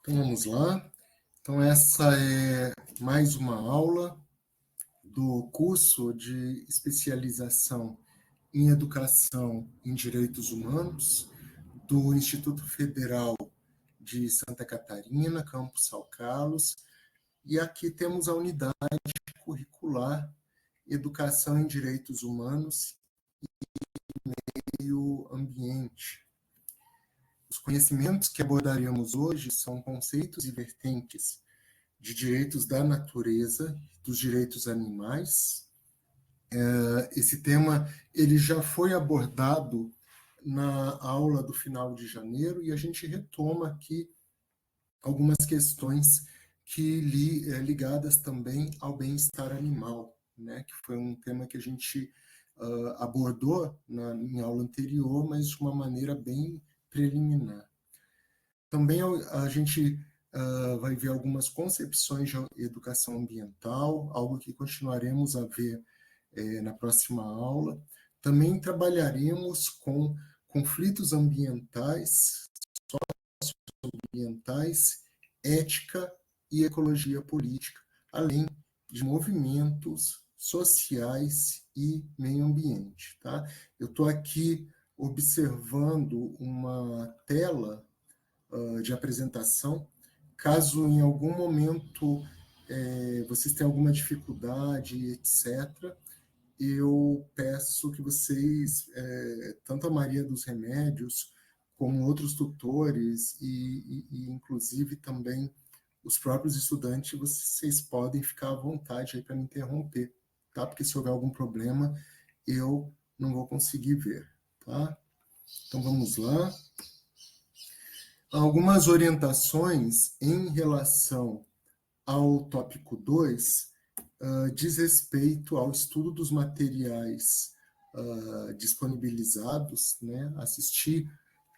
Então vamos lá. Então essa é mais uma aula do curso de especialização em educação em direitos humanos do Instituto Federal de Santa Catarina, campus São Carlos, e aqui temos a unidade curricular Educação em Direitos Humanos e Meio Ambiente. Os conhecimentos que abordaremos hoje são conceitos e vertentes de direitos da natureza, dos direitos animais. Esse tema ele já foi abordado na aula do final de janeiro e a gente retoma aqui algumas questões que ligadas também ao bem-estar animal, né? Que foi um tema que a gente abordou em aula anterior, mas de uma maneira bem preliminar. Também a gente vai ver algumas concepções de educação ambiental, algo que continuaremos a ver na próxima aula. Também trabalharemos com conflitos ambientais, socioambientais, ética e ecologia política, além de movimentos sociais e meio ambiente. Tá? Eu estou aqui observando uma tela de apresentação. Caso em algum momento vocês tenham alguma dificuldade, etc., eu peço que vocês, tanto a Maria dos Remédios, como outros tutores e inclusive também os próprios estudantes, vocês podem ficar à vontade aí para me interromper, tá? Porque se houver algum problema, eu não vou conseguir ver, tá? Então vamos lá. Algumas orientações em relação ao tópico 2 diz respeito ao estudo dos materiais disponibilizados, né, assistir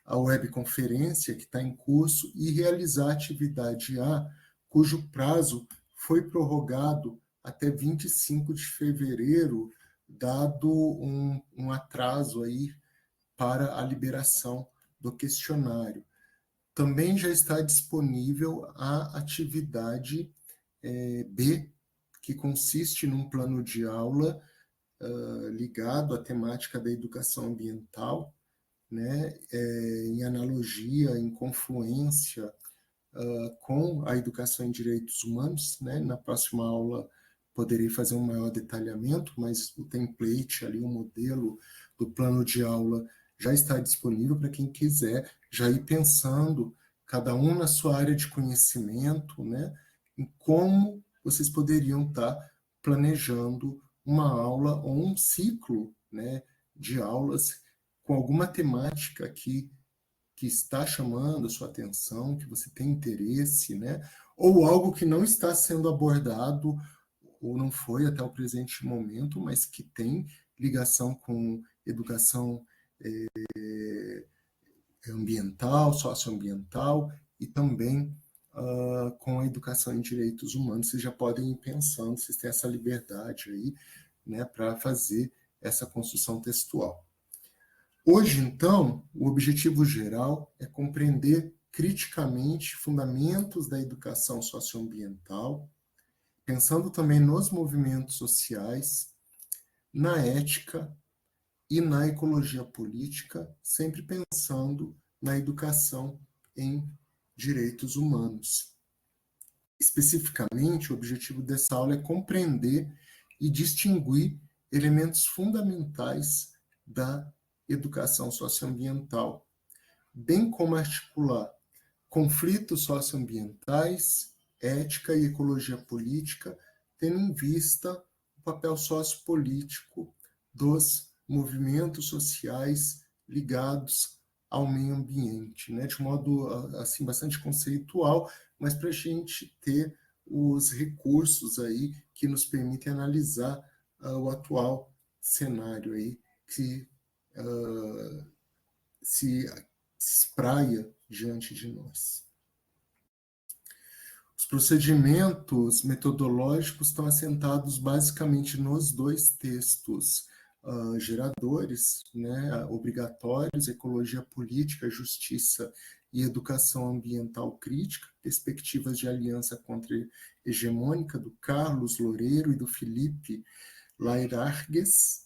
a webconferência que está em curso e realizar a atividade A, cujo prazo foi prorrogado até 25 de fevereiro, dado um atraso aí para a liberação do questionário. Também já está disponível a atividade B, que consiste num plano de aula ligado à temática da educação ambiental, né, em analogia, em confluência com a educação em direitos humanos. Né? Na próxima aula poderei fazer um maior detalhamento, mas o template ali, o modelo do plano de aula já está disponível para quem quiser já ir pensando, cada um na sua área de conhecimento, né, em como vocês poderiam estar planejando uma aula ou um ciclo, né, de aulas com alguma temática que está chamando a sua atenção, que você tem interesse, né, ou algo que não está sendo abordado ou não foi até o presente momento, mas que tem ligação com educação ambiental, socioambiental e também com a educação em direitos humanos. Vocês já podem ir pensando, vocês têm essa liberdade aí, né, para fazer essa construção textual. Hoje, então, o objetivo geral é compreender criticamente fundamentos da educação socioambiental, pensando também nos movimentos sociais, na ética e na ecologia política, sempre pensando na educação em direitos humanos. Especificamente, o objetivo dessa aula é compreender e distinguir elementos fundamentais da educação socioambiental, bem como articular conflitos socioambientais, ética e ecologia política, tendo em vista o papel sociopolítico dos movimentos sociais ligados ao meio ambiente, né? De modo assim bastante conceitual, mas para a gente ter os recursos aí que nos permitem analisar o atual cenário aí que se espraia diante de nós. Os procedimentos metodológicos estão assentados basicamente nos dois textos geradores, né, obrigatórios, Ecologia Política, Justiça e Educação Ambiental Crítica, Perspectivas de Aliança Contra-Hegemônica, do Carlos Loureiro e do Felipe Lairargues,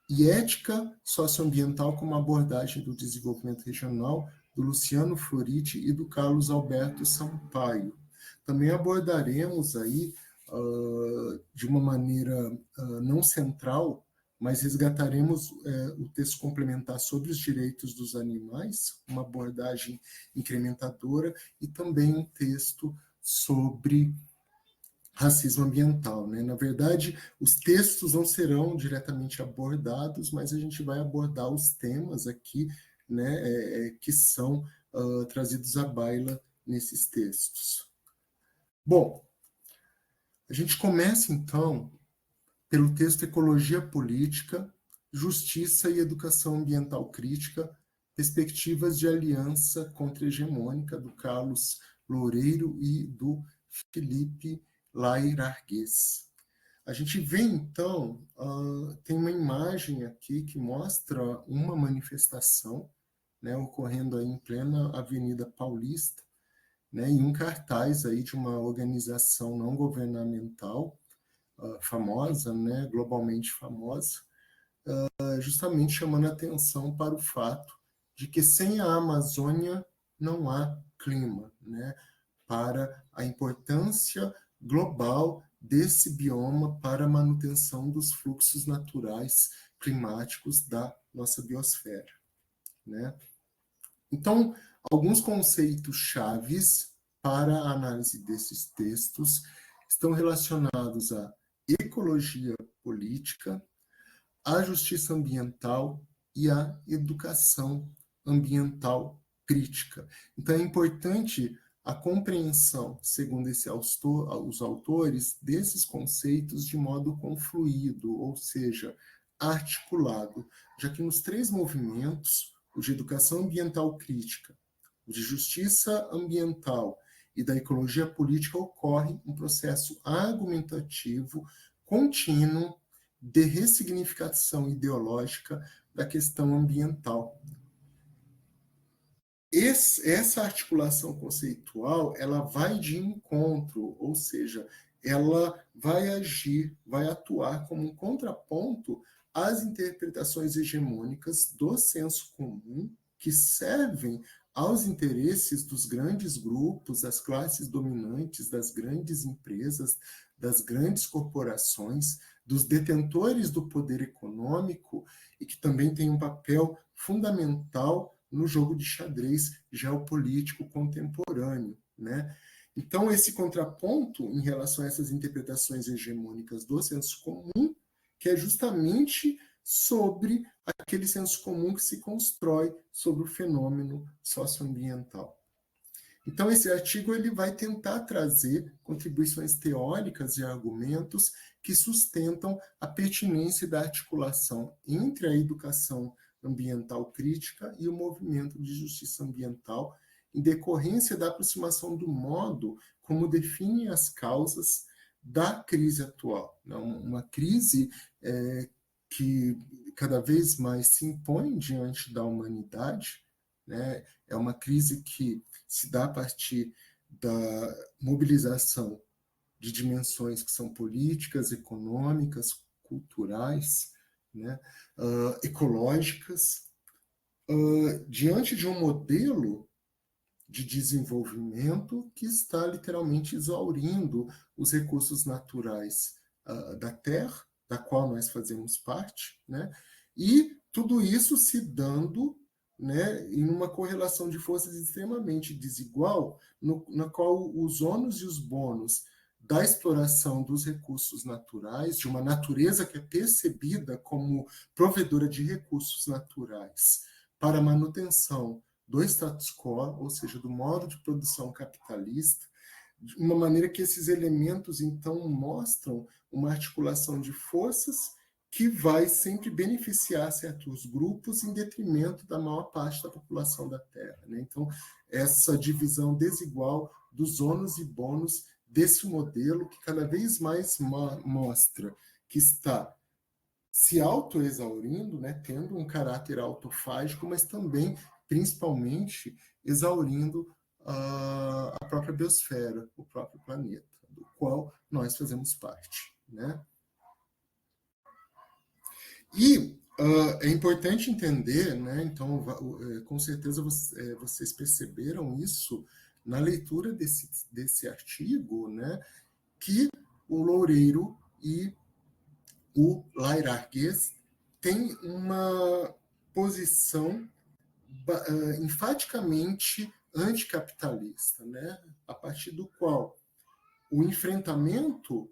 e Ética Socioambiental como Abordagem do Desenvolvimento Regional, do Luciano Floriti e do Carlos Alberto Sampaio. Também abordaremos aí, de uma maneira não central, mas resgataremos o texto complementar sobre os direitos dos animais, uma abordagem incrementadora, e também um texto sobre racismo ambiental, né? Na verdade, os textos não serão diretamente abordados, mas a gente vai abordar os temas aqui, né, que são trazidos à baila nesses textos. Bom, a gente começa então pelo texto Ecologia Política, Justiça e Educação Ambiental Crítica, Perspectivas de Aliança Contra-Hegemônica, do Carlos Loureiro e do Felipe Lairargues. A gente vê, então, tem uma imagem aqui que mostra uma manifestação, né, ocorrendo aí em plena Avenida Paulista, né, e um cartaz aí de uma organização não governamental famosa, né, globalmente famosa, justamente chamando a atenção para o fato de que sem a Amazônia não há clima, né, para a importância global desse bioma para a manutenção dos fluxos naturais climáticos da nossa biosfera, né? Então, alguns conceitos chaves para a análise desses textos estão relacionados à ecologia política, à justiça ambiental e à educação ambiental crítica. Então, é importante a compreensão, segundo os autores, desses conceitos de modo confluído, ou seja, articulado, já que nos três movimentos, o de educação ambiental crítica, o de justiça ambiental e da ecologia política, ocorre um processo argumentativo contínuo de ressignificação ideológica da questão ambiental. Essa articulação conceitual, ela vai de encontro, ou seja, ela vai agir, vai atuar como um contraponto às interpretações hegemônicas do senso comum, que servem aos interesses dos grandes grupos, das classes dominantes, das grandes empresas, das grandes corporações, dos detentores do poder econômico, e que também tem um papel fundamental no jogo de xadrez geopolítico contemporâneo, né? Então, esse contraponto em relação a essas interpretações hegemônicas do senso comum, que é justamente sobre aquele senso comum que se constrói sobre o fenômeno socioambiental. Então, esse artigo ele vai tentar trazer contribuições teóricas e argumentos que sustentam a pertinência da articulação entre a educação ambiental crítica e o movimento de justiça ambiental, em decorrência da aproximação do modo como define as causas da crise atual. Uma crise que cada vez mais se impõe diante da humanidade, né? É uma crise que se dá a partir da mobilização de dimensões que são políticas, econômicas, culturais, né? Ecológicas, diante de um modelo de desenvolvimento que está literalmente exaurindo os recursos naturais da Terra, da qual nós fazemos parte, né? E tudo isso se dando, né, em uma correlação de forças extremamente desigual, na qual os ônus e os bônus da exploração dos recursos naturais, de uma natureza que é percebida como provedora de recursos naturais para a manutenção do status quo, ou seja, do modo de produção capitalista, de uma maneira que esses elementos, então, mostram uma articulação de forças que vai sempre beneficiar certos grupos em detrimento da maior parte da população da Terra, né? Então, essa divisão desigual dos ônus e bônus desse modelo que cada vez mais mostra que está se autoexaurindo, né, tendo um caráter autofágico, mas também principalmente exaurindo a própria biosfera, o próprio planeta, do qual nós fazemos parte, né? E é importante entender, né? Então, com certeza vocês perceberam isso na leitura desse artigo, né? Que o Loureiro e o Lairargues têm uma posição enfaticamente anticapitalista, né? A partir do qual o enfrentamento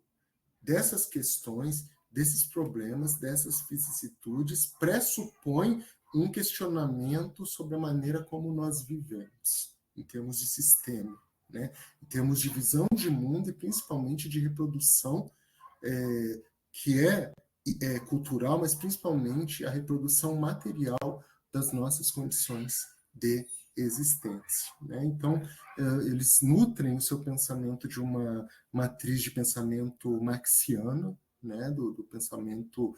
dessas questões, desses problemas, dessas vicissitudes, pressupõe um questionamento sobre a maneira como nós vivemos, em termos de sistema, né? Em termos de visão de mundo e principalmente de reprodução, que é cultural, mas principalmente a reprodução material das nossas condições de existência, né? Então, eles nutrem o seu pensamento de uma matriz de pensamento marxiano, né? do pensamento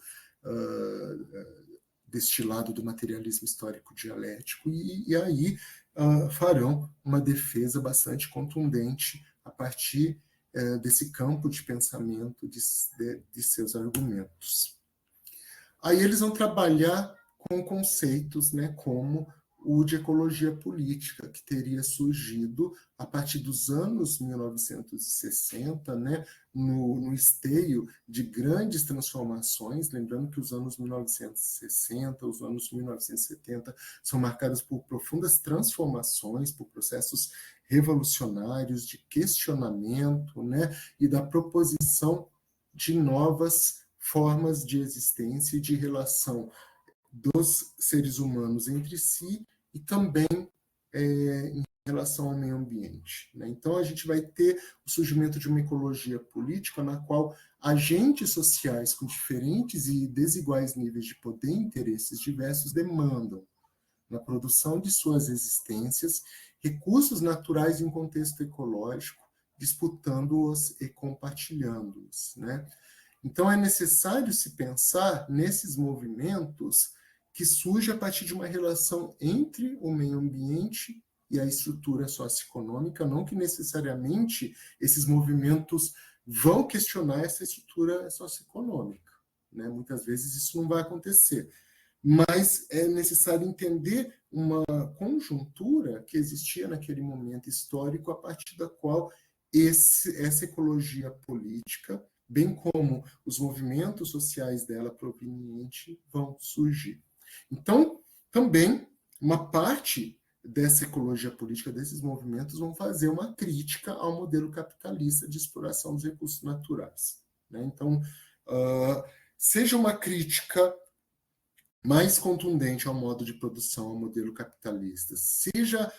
destilado do materialismo histórico dialético, e aí farão uma defesa bastante contundente a partir desse campo de pensamento de seus argumentos. Aí eles vão trabalhar com conceitos, né, como o de ecologia política, que teria surgido a partir dos anos 1960, né, no esteio de grandes transformações, lembrando que os anos 1960, os anos 1970 são marcados por profundas transformações, por processos revolucionários de questionamento, né, e da proposição de novas formas de existência e de relação dos seres humanos entre si e também em relação ao meio ambiente, né? Então, a gente vai ter o surgimento de uma ecologia política na qual agentes sociais com diferentes e desiguais níveis de poder e interesses diversos demandam, na produção de suas existências, recursos naturais em um contexto ecológico, disputando-os e compartilhando-os, né? Então, é necessário se pensar nesses movimentos que surgem a partir de uma relação entre o meio ambiente e a estrutura socioeconômica, não que necessariamente esses movimentos vão questionar essa estrutura socioeconômica, né? Muitas vezes isso não vai acontecer, mas é necessário entender uma conjuntura que existia naquele momento histórico a partir da qual essa ecologia política, bem como os movimentos sociais dela provenientes, vão surgir. Então, também, uma parte dessa ecologia política, desses movimentos, vão fazer uma crítica ao modelo capitalista de exploração dos recursos naturais, né? Então, seja uma crítica mais contundente ao modo de produção, ao modelo capitalista, seja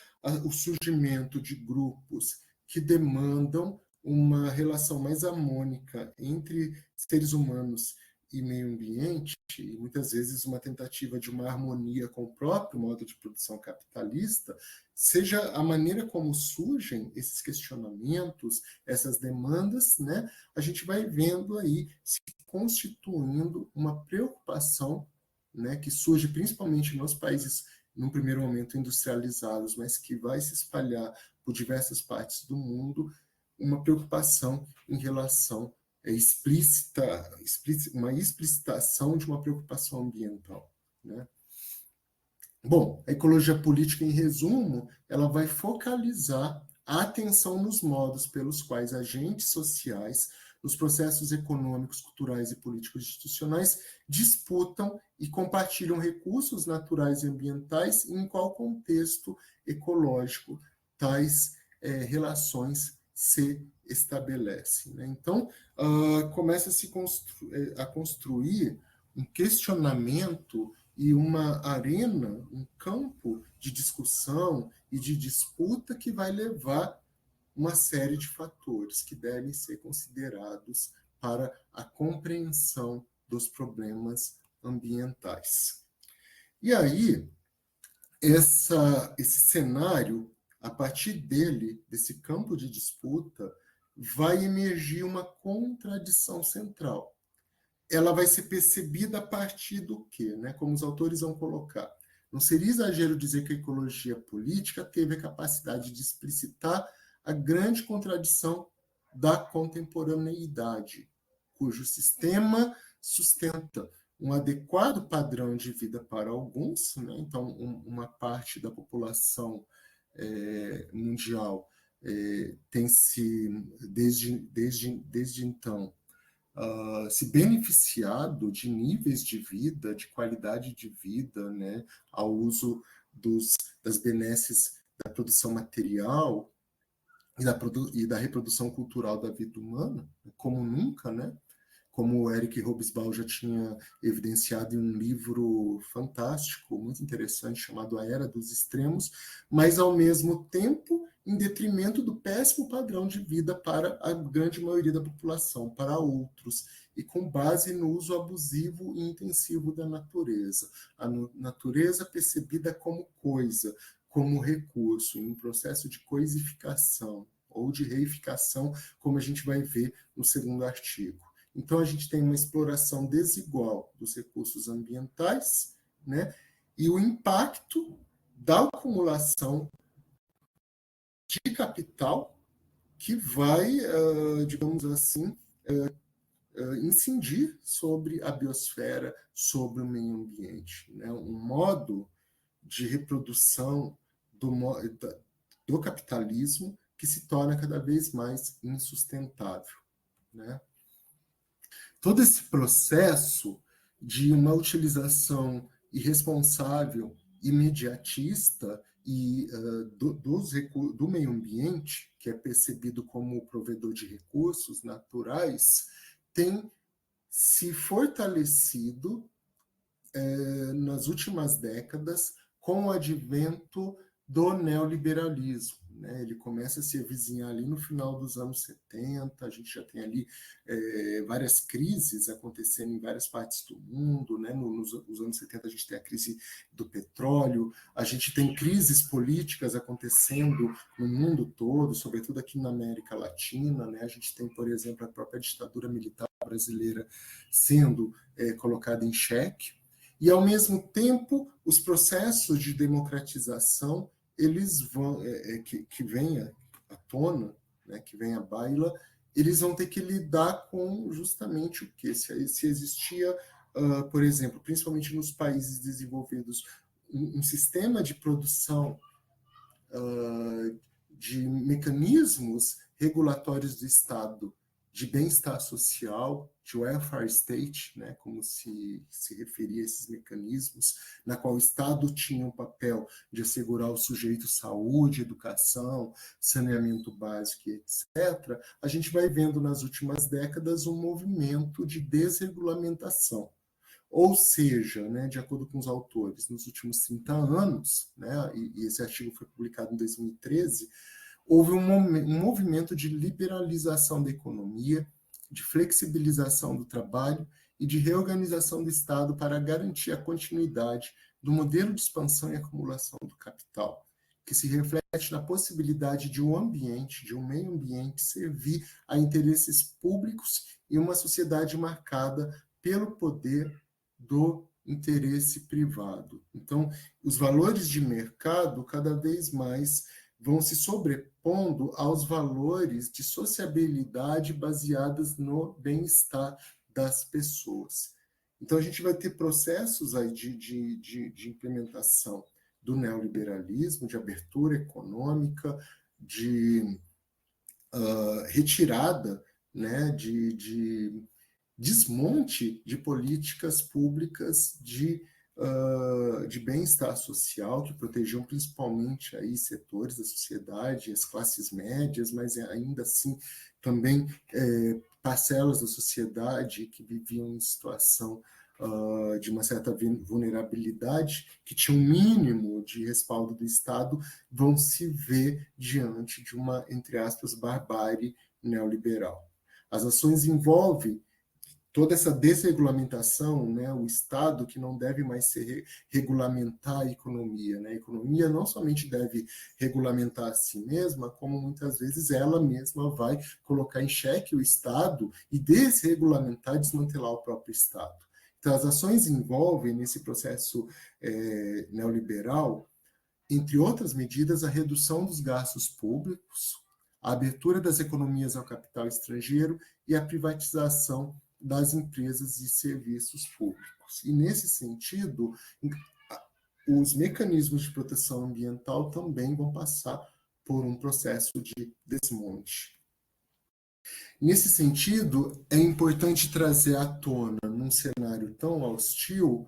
o surgimento de grupos que demandam uma relação mais harmônica entre seres humanos e meio ambiente, e muitas vezes uma tentativa de uma harmonia com o próprio modo de produção capitalista, seja a maneira como surgem esses questionamentos, essas demandas, né, a gente vai vendo aí se constituindo uma preocupação, né, que surge principalmente nos países, num primeiro momento, industrializados, mas que vai se espalhar por diversas partes do mundo, uma preocupação em relação uma explicitação de uma preocupação ambiental, né? Bom, a ecologia política, em resumo, ela vai focalizar a atenção nos modos pelos quais agentes sociais, nos processos econômicos, culturais e políticos institucionais, disputam e compartilham recursos naturais e ambientais e em qual contexto ecológico tais relações se estabelecem, né? Então, começa a construir um questionamento e uma arena, um campo de discussão e de disputa que vai levar uma série de fatores que devem ser considerados para a compreensão dos problemas ambientais. E aí, esse cenário, a partir dele, desse campo de disputa, vai emergir uma contradição central. Ela vai ser percebida a partir do quê, né? Como os autores vão colocar, Não seria exagero dizer que a ecologia política teve a capacidade de explicitar a grande contradição da contemporaneidade, cujo sistema sustenta um adequado padrão de vida para alguns, né? Então, uma parte da população mundial tem se, desde então, se beneficiado de níveis de vida, de qualidade de vida, né, ao uso das benesses da produção material e da reprodução cultural da vida humana, como nunca, né? Como o Eric Hobsbawm já tinha evidenciado em um livro fantástico, muito interessante, chamado A Era dos Extremos, mas, ao mesmo tempo, em detrimento do péssimo padrão de vida para a grande maioria da população, para outros, e com base no uso abusivo e intensivo da natureza. A natureza percebida como coisa, como recurso, em um processo de coisificação ou de reificação, como a gente vai ver no segundo artigo. Então, a gente tem uma exploração desigual dos recursos ambientais, né, e o impacto da acumulação de capital que vai, digamos assim, incidir sobre a biosfera, sobre o meio ambiente. Né? Um modo de reprodução do capitalismo que se torna cada vez mais insustentável. Né? Todo esse processo de uma utilização irresponsável, imediatista e do meio ambiente, que é percebido como provedor de recursos naturais, tem se fortalecido nas últimas décadas com o advento do neoliberalismo. Né? Ele começa a se avizinhar ali no final dos anos 70, a gente já tem ali várias crises acontecendo em várias partes do mundo. Né? Nos anos 70 a gente tem a crise do petróleo, a gente tem crises políticas acontecendo no mundo todo, sobretudo aqui na América Latina. Né? A gente tem, por exemplo, a própria ditadura militar brasileira sendo colocada em xeque. E, ao mesmo tempo, os processos de democratização, eles vão, que venha à tona, né, que venha à baila, eles vão ter que lidar com justamente o que? Se existia, por exemplo, principalmente nos países desenvolvidos, um sistema de produção de mecanismos regulatórios do Estado de bem-estar social, de welfare state, né, como se referia a esses mecanismos, na qual o Estado tinha um papel de assegurar ao sujeito saúde, educação, saneamento básico, etc., a gente vai vendo nas últimas décadas um movimento de desregulamentação. Ou seja, né, de acordo com os autores, nos últimos 30 anos, né, e esse artigo foi publicado em 2013, houve um movimento de liberalização da economia, de flexibilização do trabalho e de reorganização do Estado para garantir a continuidade do modelo de expansão e acumulação do capital, que se reflete na possibilidade de um ambiente, de um meio ambiente, servir a interesses públicos e uma sociedade marcada pelo poder do interesse privado. Então, os valores de mercado cada vez mais vão se sobrepondo aos valores de sociabilidade baseadas no bem-estar das pessoas. Então, a gente vai ter processos aí de implementação do neoliberalismo, de abertura econômica, de retirada, né, de desmonte de políticas públicas de bem-estar social, que protegiam principalmente aí setores da sociedade, as classes médias, mas ainda assim também parcelas da sociedade que viviam em situação de uma certa vulnerabilidade, que tinha um mínimo de respaldo do Estado, vão se ver diante de uma, entre aspas, barbárie neoliberal. As ações envolvem toda essa desregulamentação, né, o Estado que não deve mais regulamentar a economia. Né? A economia não somente deve regulamentar a si mesma, como muitas vezes ela mesma vai colocar em xeque o Estado e desregulamentar, desmantelar o próprio Estado. Então, as ações envolvem, nesse processo neoliberal, entre outras medidas, a redução dos gastos públicos, a abertura das economias ao capital estrangeiro e a privatização das empresas e serviços públicos. E, nesse sentido, os mecanismos de proteção ambiental também vão passar por um processo de desmonte. Nesse sentido, é importante trazer à tona, num cenário tão hostil,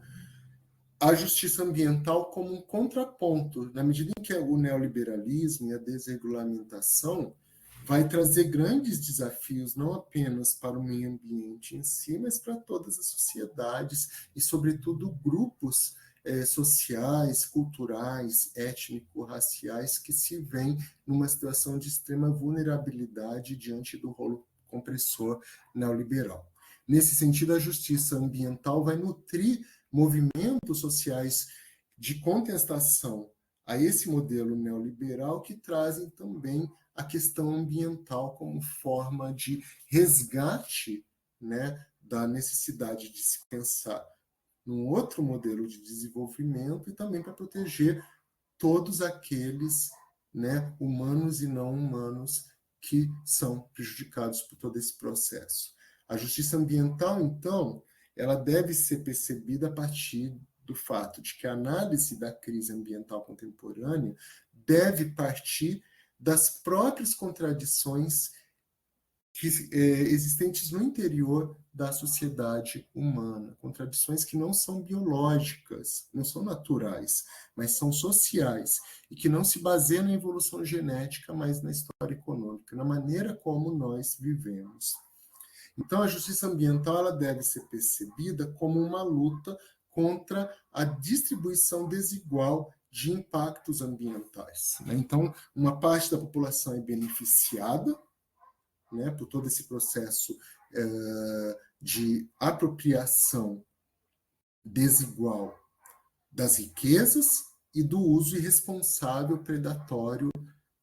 a justiça ambiental como um contraponto, na medida em que o neoliberalismo e a desregulamentação vai trazer grandes desafios, não apenas para o meio ambiente em si, mas para todas as sociedades e, sobretudo, grupos sociais, culturais, étnico-raciais que se veem numa situação de extrema vulnerabilidade diante do rolo compressor neoliberal. Nesse sentido, a justiça ambiental vai nutrir movimentos sociais de contestação a esse modelo neoliberal que trazem também a questão ambiental como forma de resgate, né, da necessidade de se pensar num outro modelo de desenvolvimento e também para proteger todos aqueles, né, humanos e não humanos que são prejudicados por todo esse processo. A justiça ambiental, então, ela deve ser percebida a partir do fato de que a análise da crise ambiental contemporânea deve partir das próprias contradições existentes no interior da sociedade humana, contradições que não são biológicas, não são naturais, mas são sociais, e que não se baseiam na evolução genética, mas na história econômica, na maneira como nós vivemos. Então, a justiça ambiental ela deve ser percebida como uma luta contra a distribuição desigual de impactos ambientais, né? Então, uma parte da população é beneficiada, né, por todo esse processo de apropriação desigual das riquezas e do uso irresponsável, predatório,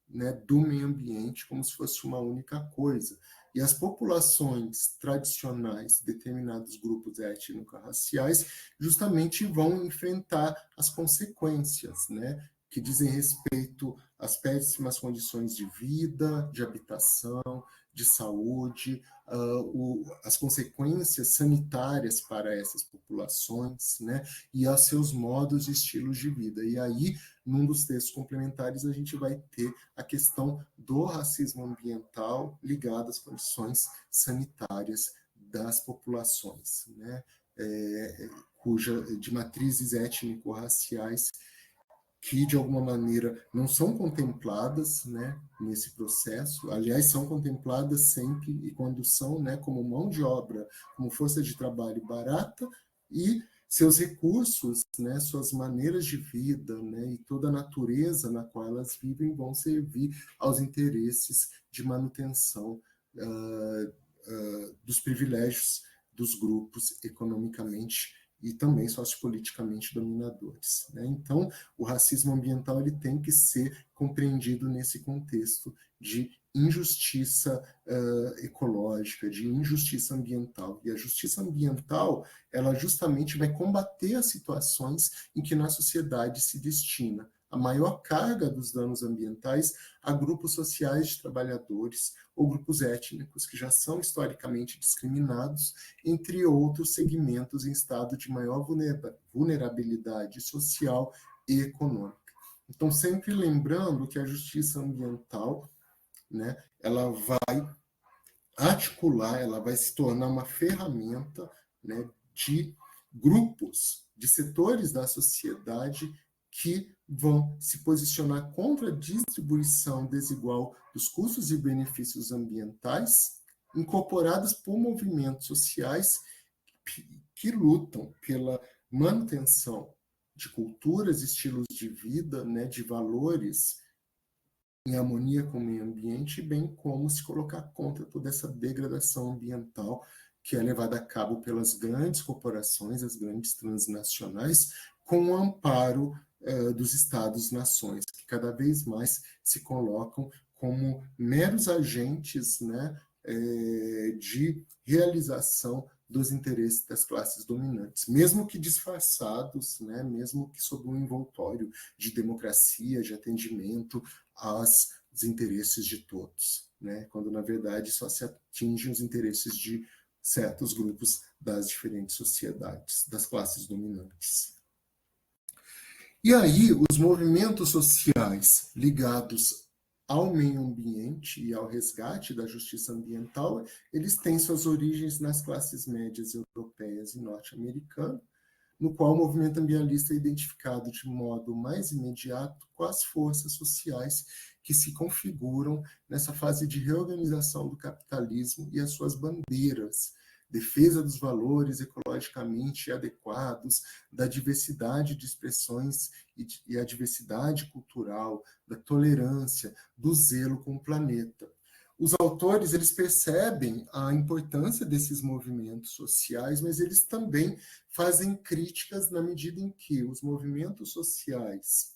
né, do meio ambiente, como se fosse uma única coisa. E as populações tradicionais, determinados grupos étnico-raciais, justamente vão enfrentar as consequências, né, que dizem respeito às péssimas condições de vida, de habitação, de saúde, as consequências sanitárias para essas populações, né, e aos seus modos e estilos de vida. E aí, num dos textos complementares, a gente vai ter a questão do racismo ambiental ligado às condições sanitárias das populações, né, de matrizes étnico-raciais que, de alguma maneira, não são contempladas, né, nesse processo. Aliás, são contempladas sempre e quando são, né, como mão de obra, como força de trabalho barata, e seus recursos, né, suas maneiras de vida, né, e toda a natureza na qual elas vivem vão servir aos interesses de manutenção dos privilégios dos grupos economicamente e também sociopoliticamente dominadores, né? Então, o racismo ambiental ele tem que ser compreendido nesse contexto de injustiça ecológica, de injustiça ambiental. E a justiça ambiental, ela justamente vai combater as situações em que na sociedade se destina a maior carga dos danos ambientais a grupos sociais de trabalhadores ou grupos étnicos que já são historicamente discriminados, entre outros segmentos em estado de maior vulnerabilidade social e econômica. Então, sempre lembrando que a justiça ambiental, né, ela vai articular, ela vai se tornar uma ferramenta, né, de grupos, de setores da sociedade que vão se posicionar contra a distribuição desigual dos custos e benefícios ambientais, incorporadas por movimentos sociais que lutam pela manutenção de culturas, estilos de vida, né, de valores em harmonia com o meio ambiente, bem como se colocar contra toda essa degradação ambiental que é levada a cabo pelas grandes corporações, as grandes transnacionais, com o amparo dos Estados-nações, que cada vez mais se colocam como meros agentes, né, de realização dos interesses das classes dominantes, mesmo que disfarçados, né, mesmo que sob um envoltório de democracia, de atendimento aos interesses de todos, né, quando, na verdade, só se atingem os interesses de certos grupos das diferentes sociedades, das classes dominantes. E aí, os movimentos sociais ligados ao meio ambiente e ao resgate da justiça ambiental, eles têm suas origens nas classes médias europeias e norte-americanas, no qual o movimento ambientalista é identificado de modo mais imediato com as forças sociais que se configuram nessa fase de reorganização do capitalismo e as suas bandeiras, defesa dos valores ecologicamente adequados, da diversidade de expressões e a diversidade cultural, da tolerância, do zelo com o planeta. Os autores, eles percebem a importância desses movimentos sociais, mas eles também fazem críticas na medida em que os movimentos sociais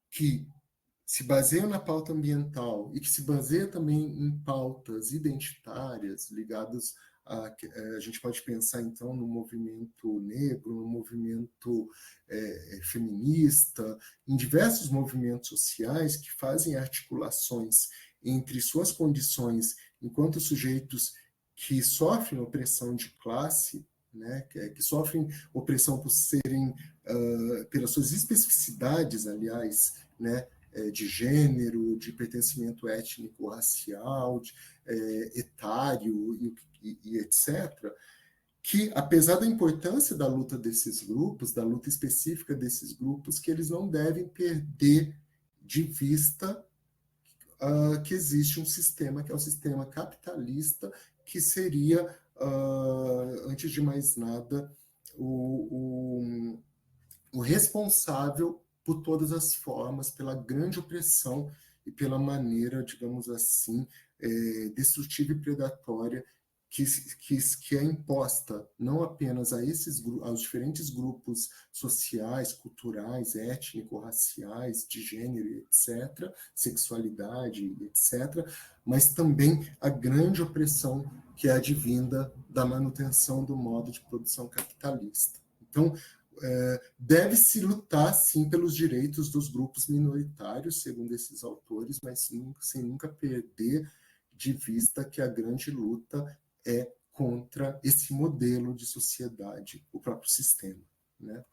que se baseiam na pauta ambiental e que se baseiam também em pautas identitárias ligadas a gente pode pensar, então, no movimento negro, no movimento feminista, em diversos movimentos sociais que fazem articulações entre suas condições enquanto sujeitos que sofrem opressão de classe, né, que sofrem opressão por serem, pelas suas especificidades, aliás, né, de gênero, de pertencimento étnico, racial, etário e etc., que, apesar da importância da luta desses grupos, da luta específica desses grupos, que eles não devem perder de vista que existe um sistema, que é o sistema capitalista, que seria, antes de mais nada, o responsável por todas as formas, pela grande opressão e pela maneira, digamos assim, destrutiva e predatória que é imposta não apenas aos diferentes grupos sociais, culturais, étnico-raciais, de gênero, etc., sexualidade, etc., mas também a grande opressão que é advinda da manutenção do modo de produção capitalista. Então, deve-se lutar, sim, pelos direitos dos grupos minoritários, segundo esses autores, mas sem nunca perder de vista que a grande luta é contra esse modelo de sociedade, o próprio sistema, né?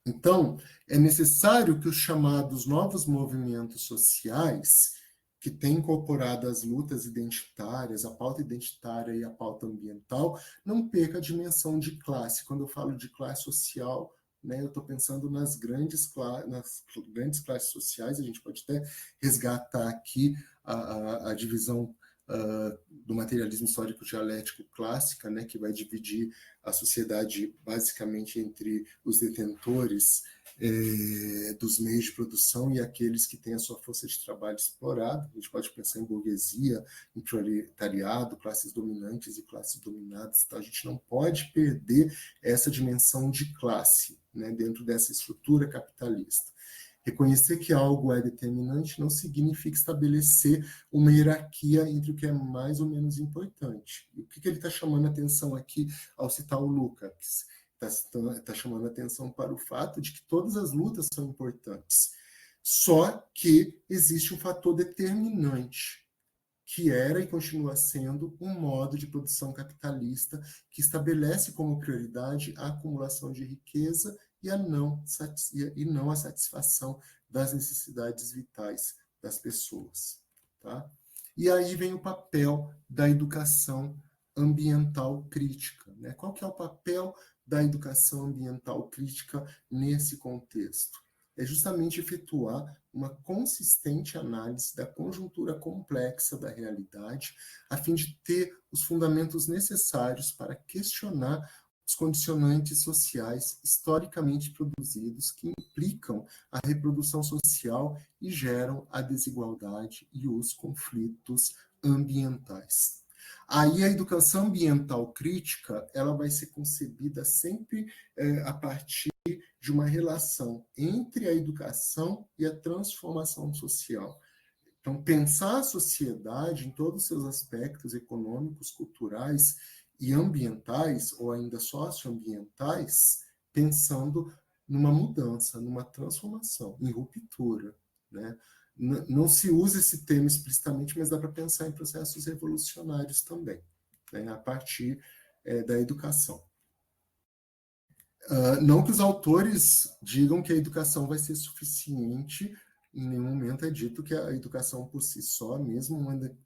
Então, é necessário que os chamados novos movimentos sociais, que têm incorporado as lutas identitárias, a pauta identitária e a pauta ambiental, não perca a dimensão de classe. Quando eu falo de classe social, né, eu estou pensando nas grandes classes sociais. A gente pode até resgatar aqui a divisão do materialismo histórico dialético clássica, né, que vai dividir a sociedade basicamente entre os detentores dos meios de produção e aqueles que têm a sua força de trabalho explorada. A gente pode pensar em burguesia, em proletariado, classes dominantes e classes dominadas. Então, a gente não pode perder essa dimensão de classe, né, dentro dessa estrutura capitalista. Reconhecer que algo é determinante não significa estabelecer uma hierarquia entre o que é mais ou menos importante. E o que ele está chamando a atenção aqui ao citar o Lukács? Está chamando a atenção para o fato de que todas as lutas são importantes, só que existe um fator determinante, que era e continua sendo um modo de produção capitalista que estabelece como prioridade a acumulação de riqueza e não a satisfação das necessidades vitais das pessoas. Tá? E aí vem o papel da educação ambiental crítica. Né? Qual que é o papel da educação ambiental crítica nesse contexto? É justamente efetuar uma consistente análise da conjuntura complexa da realidade, a fim de ter os fundamentos necessários para questionar os condicionantes sociais historicamente produzidos que implicam a reprodução social e geram a desigualdade e os conflitos ambientais. Aí a educação ambiental crítica, ela vai ser concebida sempre a partir de uma relação entre a educação e a transformação social. Então, pensar a sociedade em todos os seus aspectos econômicos, culturais e ambientais, ou ainda socioambientais, pensando numa mudança, numa transformação, em ruptura, né? Não se usa esse termo explicitamente, mas dá para pensar em processos revolucionários também, né? A partir da educação. Não que os autores digam que a educação vai ser suficiente, em nenhum momento é dito que a educação por si só, mesmo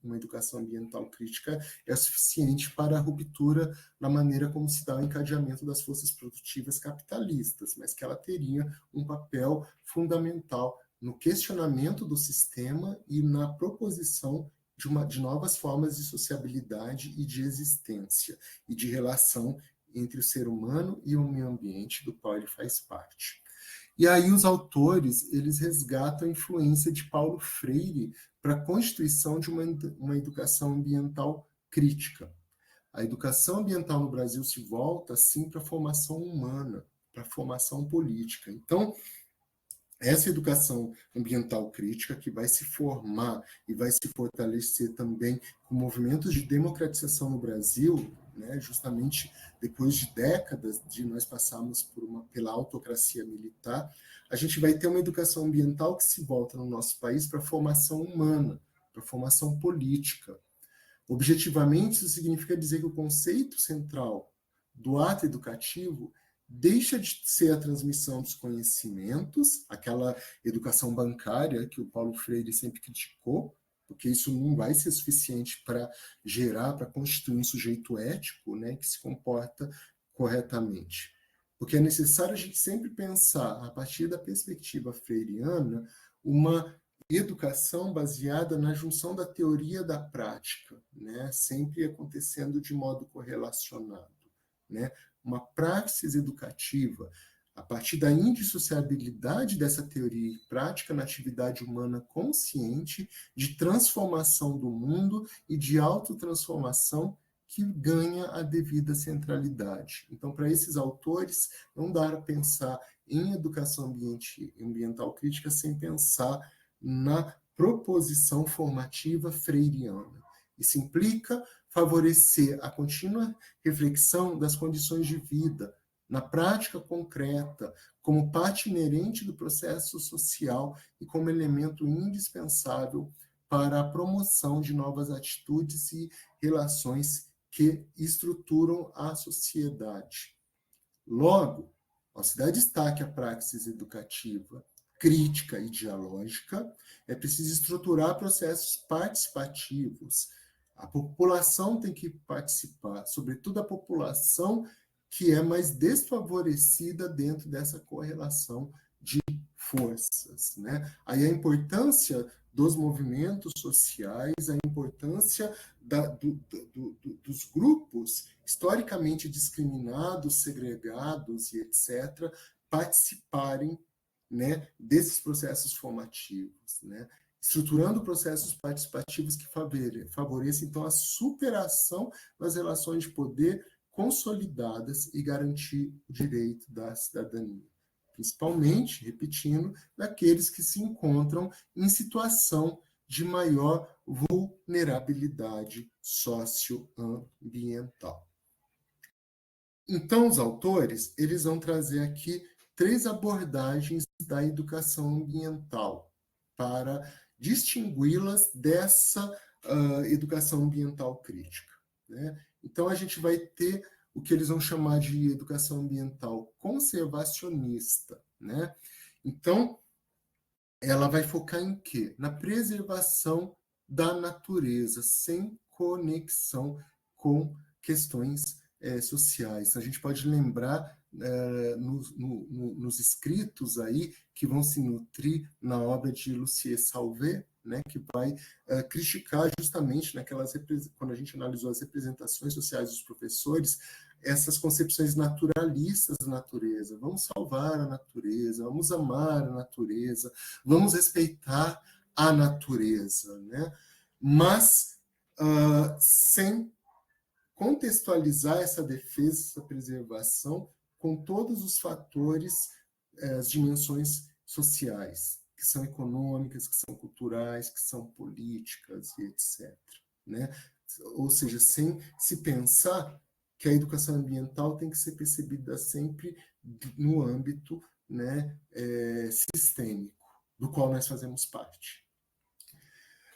uma educação ambiental crítica, é suficiente para a ruptura na maneira como se dá o encadeamento das forças produtivas capitalistas, mas que ela teria um papel fundamental no questionamento do sistema e na proposição de novas formas de sociabilidade e de existência e de relação entre o ser humano e o meio ambiente do qual ele faz parte. E aí os autores, eles resgatam a influência de Paulo Freire para a constituição de uma educação ambiental crítica. A educação ambiental no Brasil se volta, sim, para a formação humana, para a formação política. Então, essa educação ambiental crítica que vai se formar e vai se fortalecer também com movimentos de democratização no Brasil, né, justamente depois de décadas de nós passarmos pela autocracia militar, a gente vai ter uma educação ambiental que se volta no nosso país para a formação humana, para a formação política. Objetivamente, isso significa dizer que o conceito central do ato educativo deixa de ser a transmissão dos conhecimentos, aquela educação bancária que o Paulo Freire sempre criticou, porque isso não vai ser suficiente para gerar, para constituir um sujeito ético, né, que se comporta corretamente. Porque é necessário a gente sempre pensar, a partir da perspectiva freiriana, uma educação baseada na junção da teoria e da prática, né, sempre acontecendo de modo correlacionado, né, uma praxis educativa a partir da indissociabilidade dessa teoria e prática na atividade humana consciente de transformação do mundo e de autotransformação que ganha a devida centralidade. Então, para esses autores, não dá para pensar em educação ambiental crítica sem pensar na proposição formativa freiriana. Isso implica favorecer a contínua reflexão das condições de vida, na prática concreta, como parte inerente do processo social e como elemento indispensável para a promoção de novas atitudes e relações que estruturam a sociedade. Logo, ao se dar destaque à praxis educativa crítica e dialógica, é preciso estruturar processos participativos. A população tem que participar, sobretudo a população que é mais desfavorecida dentro dessa correlação de forças, né? Aí a importância dos movimentos sociais, a importância dos grupos historicamente discriminados, segregados e etc., participarem, né, desses processos formativos, né? Estruturando processos participativos que favoreçam, então, a superação das relações de poder consolidadas e garantir o direito da cidadania. Principalmente, repetindo, daqueles que se encontram em situação de maior vulnerabilidade socioambiental. Então, os autores, eles vão trazer aqui 3 abordagens da educação ambiental para distingui-las dessa educação ambiental crítica, né? Então, a gente vai ter o que eles vão chamar de educação ambiental conservacionista, né? Então, ela vai focar em quê? Na preservação da natureza, sem conexão com questões sociais. A gente pode lembrar nos escritos aí que vão se nutrir na obra de Lucier Salvé, né, que vai criticar justamente quando a gente analisou as representações sociais dos professores, essas concepções naturalistas da natureza. Vamos salvar a natureza, vamos amar a natureza, vamos respeitar a natureza, né? Mas sem contextualizar essa defesa, essa preservação com todos os fatores, as dimensões sociais, que são econômicas, que são culturais, que são políticas e etc., né? Ou seja, sem se pensar que a educação ambiental tem que ser percebida sempre no âmbito, né, sistêmico, do qual nós fazemos parte.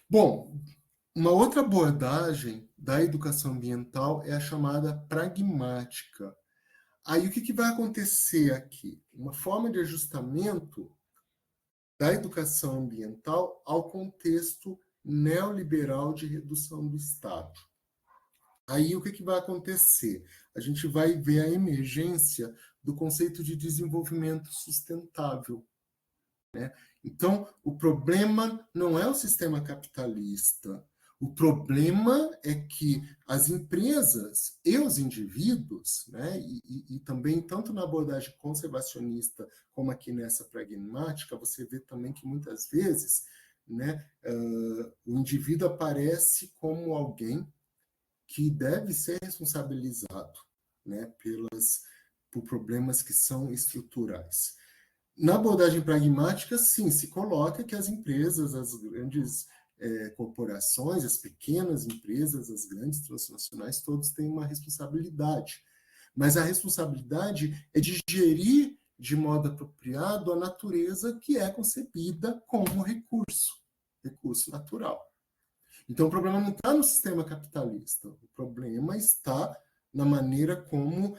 Bom, uma outra abordagem da educação ambiental é a chamada pragmática. Aí o que vai acontecer aqui? Uma forma de ajustamento da educação ambiental ao contexto neoliberal de redução do Estado. Aí o que vai acontecer? A gente vai ver a emergência do conceito de desenvolvimento sustentável, né? Então, o problema não é o sistema capitalista. O problema é que as empresas e os indivíduos, né, e também tanto na abordagem conservacionista como aqui nessa pragmática, você vê também que muitas vezes, né, o indivíduo aparece como alguém que deve ser responsabilizado, né, por problemas que são estruturais. Na abordagem pragmática, sim, se coloca que as empresas, as grandes corporações, as pequenas empresas, as grandes transnacionais, todos têm uma responsabilidade. Mas a responsabilidade é de gerir de modo apropriado a natureza que é concebida como recurso natural. Então, o problema não está no sistema capitalista, o problema está na maneira como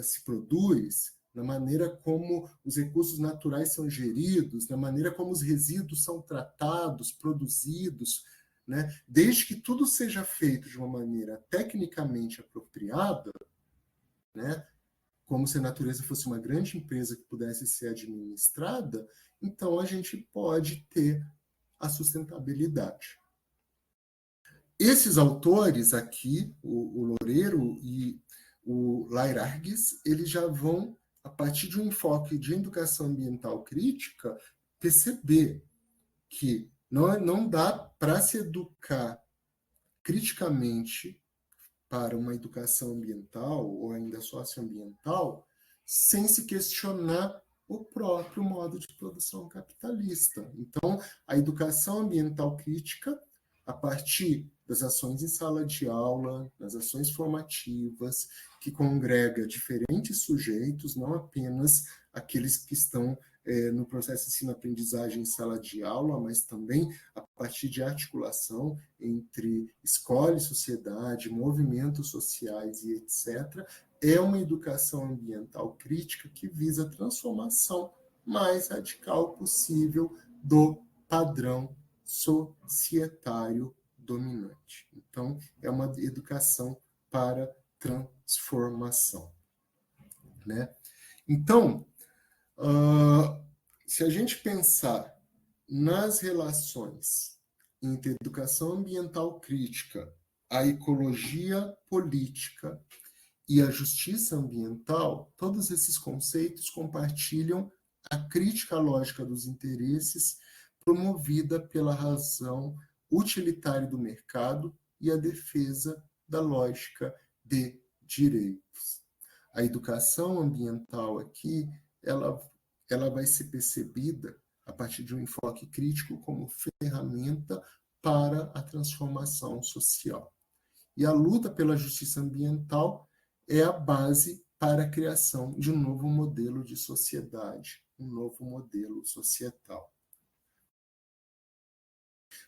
se produz, na maneira como os recursos naturais são geridos, na maneira como os resíduos são tratados, produzidos, né? Desde que tudo seja feito de uma maneira tecnicamente apropriada, né? Como se a natureza fosse uma grande empresa que pudesse ser administrada, então a gente pode ter a sustentabilidade. Esses autores aqui, o Loureiro e o Lairargues, eles já vão, a partir de um enfoque de educação ambiental crítica, perceber que não dá para se educar criticamente para uma educação ambiental ou ainda socioambiental sem se questionar o próprio modo de produção capitalista. Então, a educação ambiental crítica, a partir das ações em sala de aula, das ações formativas, que congrega diferentes sujeitos, não apenas aqueles que estão no processo de ensino-aprendizagem em sala de aula, mas também a partir de articulação entre escola e sociedade, movimentos sociais e etc., é uma educação ambiental crítica que visa a transformação mais radical possível do padrão societário dominante. Então, é uma educação para transformação, né? Então, se a gente pensar nas relações entre educação ambiental crítica, a ecologia política e a justiça ambiental, todos esses conceitos compartilham a crítica lógica dos interesses promovida pela razão utilitária do mercado e a defesa da lógica de direitos. A educação ambiental aqui, ela vai ser percebida a partir de um enfoque crítico como ferramenta para a transformação social. E a luta pela justiça ambiental é a base para a criação de um novo modelo de sociedade, um novo modelo societal.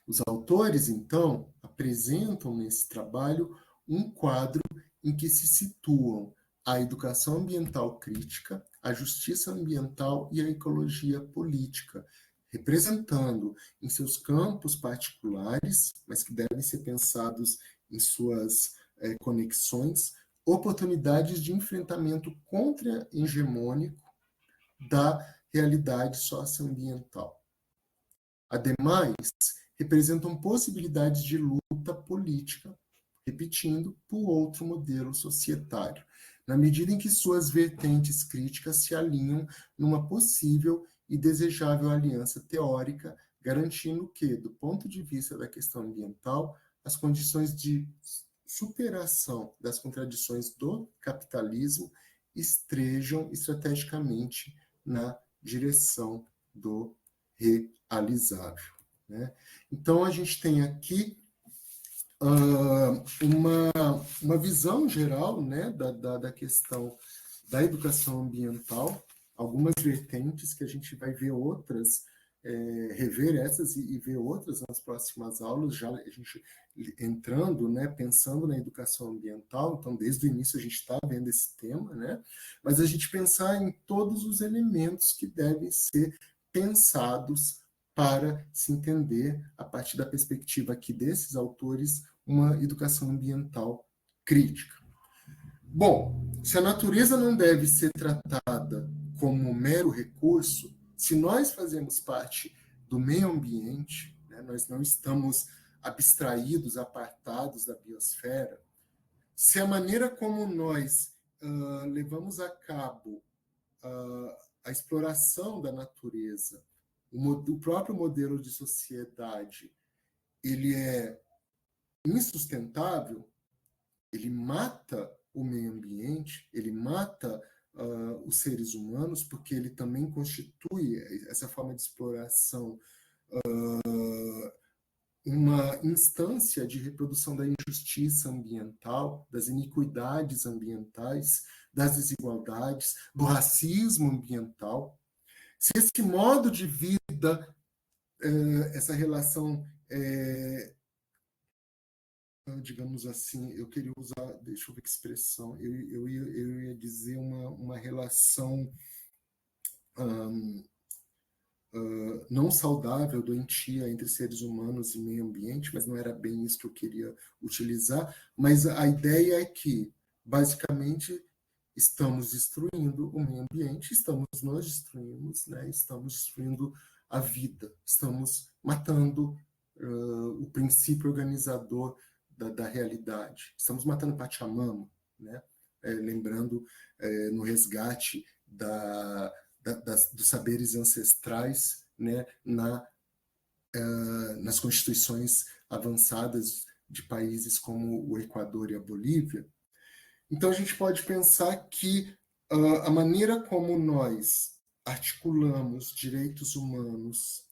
Os autores, então, apresentam nesse trabalho um quadro em que se situam a educação ambiental crítica, a justiça ambiental e a ecologia política, representando em seus campos particulares, mas que devem ser pensados em suas conexões, oportunidades de enfrentamento contra-hegemônico da realidade socioambiental. Ademais, representam possibilidades de luta política, repetindo, por outro modelo societário, na medida em que suas vertentes críticas se alinham numa possível e desejável aliança teórica, garantindo que, do ponto de vista da questão ambiental, as condições de superação das contradições do capitalismo estejam estrategicamente na direção do realizável, né? Então, a gente tem aqui uma visão geral, né, da questão da educação ambiental, algumas vertentes que a gente vai ver outras, rever essas e ver outras nas próximas aulas, já a gente entrando, né, pensando na educação ambiental, então desde o início a gente está vendo esse tema, né, mas a gente pensar em todos os elementos que devem ser pensados para se entender, a partir da perspectiva aqui desses autores, uma educação ambiental crítica. Bom, se a natureza não deve ser tratada como um mero recurso, se nós fazemos parte do meio ambiente, né, nós não estamos abstraídos, apartados da biosfera, se a maneira como nós levamos a cabo a exploração da natureza, o próprio modelo de sociedade, ele é insustentável, ele mata o meio ambiente, ele mata os seres humanos, porque ele também constitui essa forma de exploração uma instância de reprodução da injustiça ambiental, das iniquidades ambientais, das desigualdades, do racismo ambiental. Se esse modo de vida, essa relação, digamos assim, eu queria usar, deixa eu ver que expressão, eu ia dizer uma relação não saudável, doentia entre seres humanos e meio ambiente, mas não era bem isso que eu queria utilizar, mas a ideia é que, basicamente, estamos destruindo o meio ambiente, nos destruindo, né? Estamos destruindo a vida, estamos matando o princípio organizador da realidade, estamos matando Pachamama, né? Lembrando no resgate dos saberes ancestrais, né? Nas constituições avançadas de países como o Equador e a Bolívia. Então, a gente pode pensar que a maneira como nós articulamos direitos humanos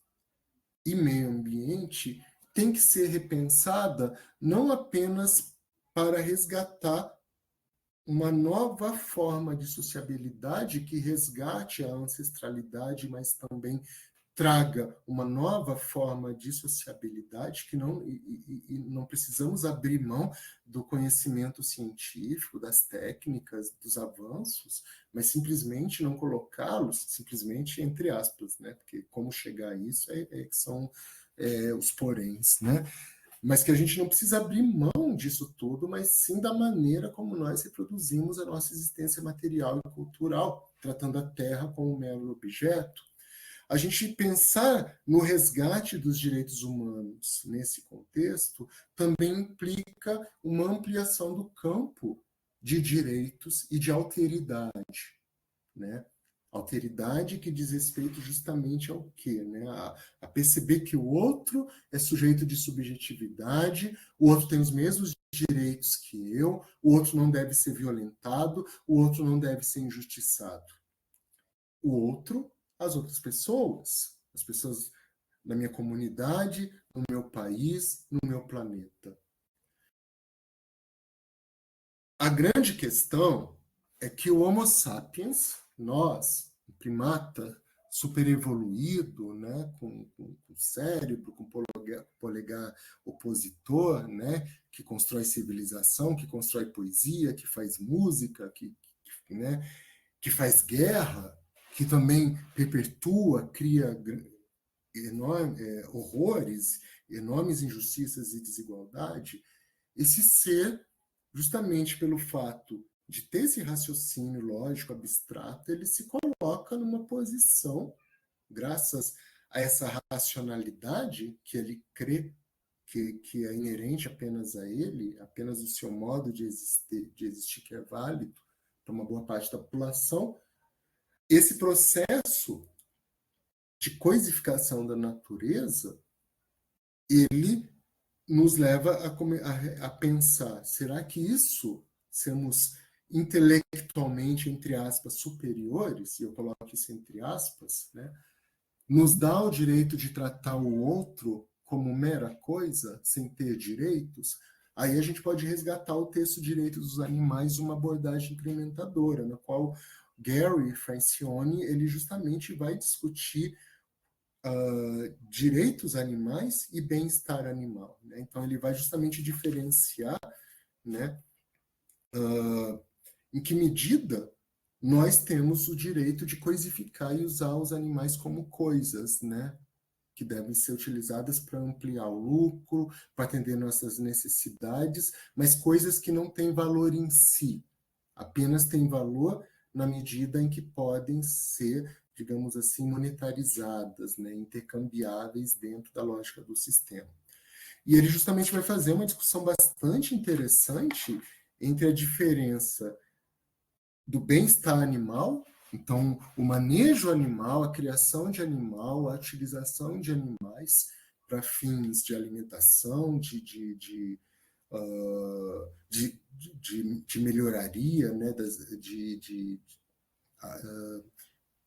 e meio ambiente tem que ser repensada não apenas para resgatar uma nova forma de sociabilidade que resgate a ancestralidade, mas também traga uma nova forma de sociabilidade que não precisamos abrir mão do conhecimento científico, das técnicas, dos avanços, mas simplesmente não colocá-los, simplesmente entre aspas, né? Porque como chegar a isso que são os poréns, né? Mas que a gente não precisa abrir mão disso tudo, mas sim da maneira como nós reproduzimos a nossa existência material e cultural, tratando a Terra como um mero objeto. A gente pensar no resgate dos direitos humanos nesse contexto também implica uma ampliação do campo de direitos e de alteridade, né? Alteridade que diz respeito justamente ao quê? Né? A perceber que o outro é sujeito de subjetividade, o outro tem os mesmos direitos que eu, o outro não deve ser violentado, o outro não deve ser injustiçado. O outro, as outras pessoas, as pessoas da minha comunidade, no meu país, no meu planeta. A grande questão é que o Homo sapiens, nós, o primata superevoluído, né, com cérebro, com polegar opositor, né, que constrói civilização, que constrói poesia, que faz música, né, que faz guerra, que também perpetua, cria horrores, enormes injustiças e desigualdade, esse ser, justamente pelo fato de ter esse raciocínio lógico abstrato, ele se coloca numa posição, graças a essa racionalidade que ele crê que é inerente apenas a ele, apenas o seu modo de existir que é válido para uma boa parte da população, esse processo de coisificação da natureza, ele nos leva a pensar, será que isso, sermos intelectualmente, entre aspas, superiores, e eu coloco isso entre aspas, né, nos dá o direito de tratar o outro como mera coisa, sem ter direitos? Aí a gente pode resgatar o texto Direitos dos Animais, uma abordagem incrementadora, na qual Gary Francione ele justamente vai discutir direitos animais e bem-estar animal. Né? Então, ele vai justamente diferenciar, né, em que medida nós temos o direito de coisificar e usar os animais como coisas, né? Que devem ser utilizadas para ampliar o lucro, para atender nossas necessidades, mas coisas que não têm valor em si, apenas têm valor na medida em que podem ser, digamos assim, monetarizadas, né, intercambiáveis dentro da lógica do sistema. E ele justamente vai fazer uma discussão bastante interessante entre a diferença do bem-estar animal, então o manejo animal, a criação de animal, a utilização de animais para fins de alimentação, de melhoraria, né,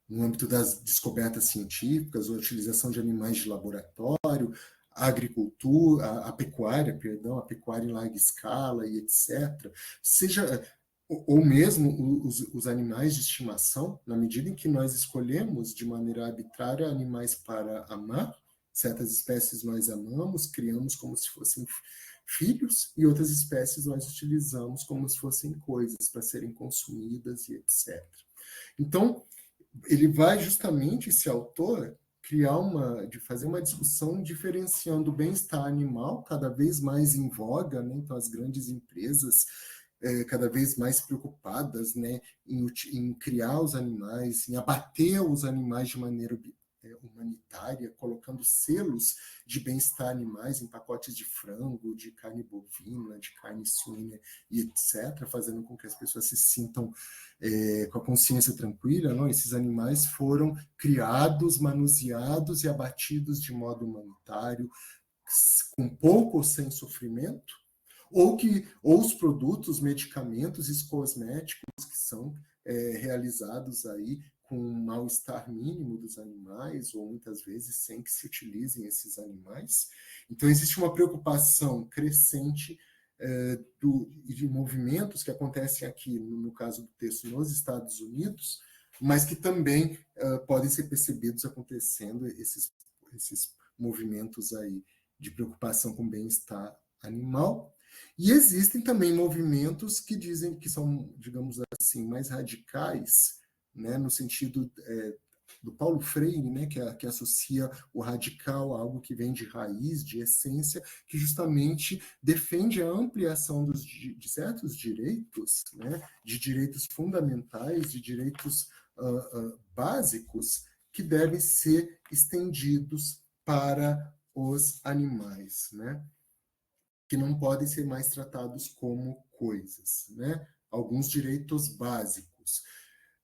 no âmbito das descobertas científicas, a utilização de animais de laboratório, a agricultura, a pecuária, perdão, a pecuária em larga escala e etc. Seja ou mesmo os animais de estimação, na medida em que nós escolhemos de maneira arbitrária animais para amar, certas espécies nós amamos, criamos como se fossem filhos, e outras espécies nós utilizamos como se fossem coisas para serem consumidas e etc. Então, ele vai justamente, esse autor, fazer uma discussão diferenciando o bem-estar animal, cada vez mais em voga, né? Então as grandes empresas cada vez mais preocupadas, né, em criar os animais, em abater os animais de maneira humanitária, colocando selos de bem-estar animais em pacotes de frango, de carne bovina, de carne suína e etc., fazendo com que as pessoas se sintam com a consciência tranquila. Não? Esses animais foram criados, manuseados e abatidos de modo humanitário, com pouco ou sem sofrimento, ou os produtos, medicamentos e cosméticos que são realizados aí com um mal-estar mínimo dos animais, ou muitas vezes sem que se utilizem esses animais. Então, existe uma preocupação crescente de movimentos que acontecem aqui, no caso do texto, nos Estados Unidos, mas que também podem ser percebidos acontecendo esses movimentos aí de preocupação com o bem-estar animal. E existem também movimentos que dizem que são, digamos assim, mais radicais, né, no sentido do Paulo Freire, né, que associa o radical a algo que vem de raiz, de essência, que justamente defende a ampliação de certos direitos, né, de direitos fundamentais, de direitos básicos, que devem ser estendidos para os animais, né? Que não podem ser mais tratados como coisas, né? Alguns direitos básicos.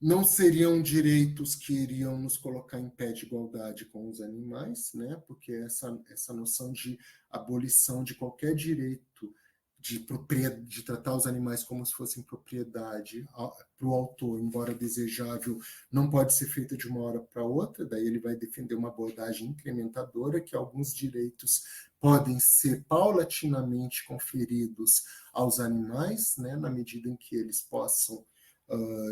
Não seriam direitos que iriam nos colocar em pé de igualdade com os animais, né? Porque essa noção de abolição de qualquer direito de tratar os animais como se fossem propriedade para o autor, embora desejável, não pode ser feita de uma hora para outra, daí ele vai defender uma abordagem incrementadora, que alguns direitos podem ser paulatinamente conferidos aos animais, né, na medida em que eles possam,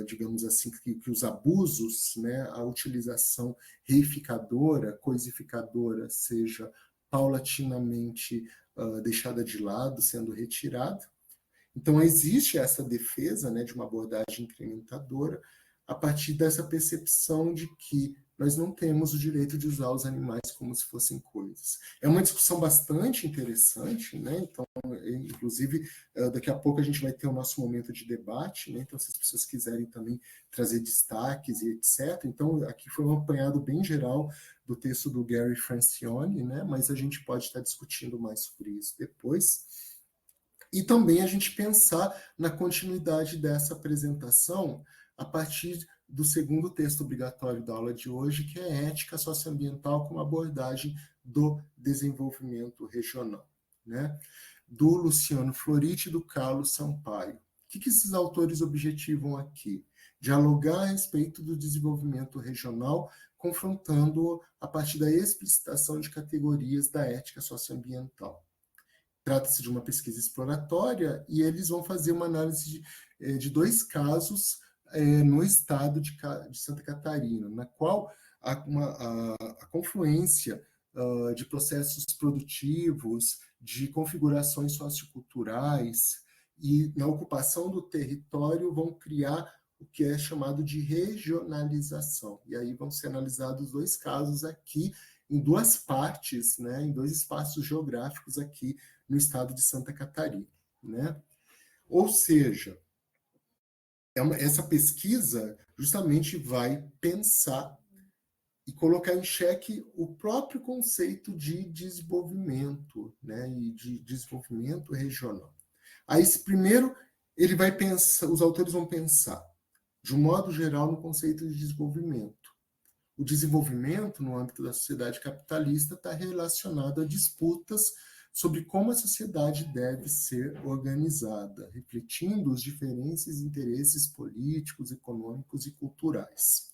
digamos assim, que os abusos, né, a utilização reificadora, coisificadora, seja paulatinamente deixada de lado, sendo retirada. Então, existe essa defesa, né, de uma abordagem incrementadora a partir dessa percepção de que nós não temos o direito de usar os animais como se fossem coisas. É uma discussão bastante interessante, né? Então, inclusive, daqui a pouco a gente vai ter o nosso momento de debate, né? Então, se as pessoas quiserem também trazer destaques e etc. Então, aqui foi um apanhado bem geral do texto do Gary Francione, né? Mas a gente pode estar discutindo mais sobre isso depois. E também a gente pensar na continuidade dessa apresentação a partir do segundo texto obrigatório da aula de hoje, que é Ética Socioambiental como abordagem do desenvolvimento regional, né? Do Luciano Floriti e do Carlos Sampaio. O que esses autores objetivam aqui? Dialogar a respeito do desenvolvimento regional, confrontando a partir da explicitação de categorias da ética socioambiental. trata-se de uma pesquisa exploratória e eles vão fazer uma análise de 2 casos no estado de Santa Catarina, na qual a confluência de processos produtivos, de configurações socioculturais e na ocupação do território vão criar o que é chamado de regionalização. E aí vão ser analisados 2 casos aqui, em 2 partes, né, em 2 espaços geográficos aqui no estado de Santa Catarina. Né? Ou seja, essa pesquisa justamente vai pensar e colocar em xeque o próprio conceito de desenvolvimento, né, e de desenvolvimento regional. Aí, primeiro, ele vai pensar, os autores vão pensar, de um modo geral, no conceito de desenvolvimento. O desenvolvimento, no âmbito da sociedade capitalista, está relacionado a disputas sobre como a sociedade deve ser organizada, refletindo os diferentes interesses políticos, econômicos e culturais.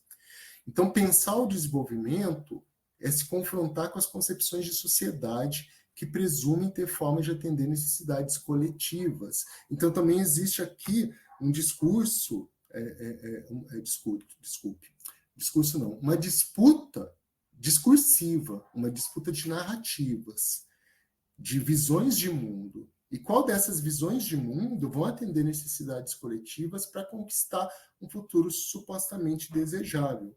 Então, pensar o desenvolvimento é se confrontar com as concepções de sociedade que presumem ter forma de atender necessidades coletivas. Então, também existe aqui um discurso, uma disputa discursiva, uma disputa de narrativas, de visões de mundo. E qual dessas visões de mundo vão atender necessidades coletivas para conquistar um futuro supostamente desejável?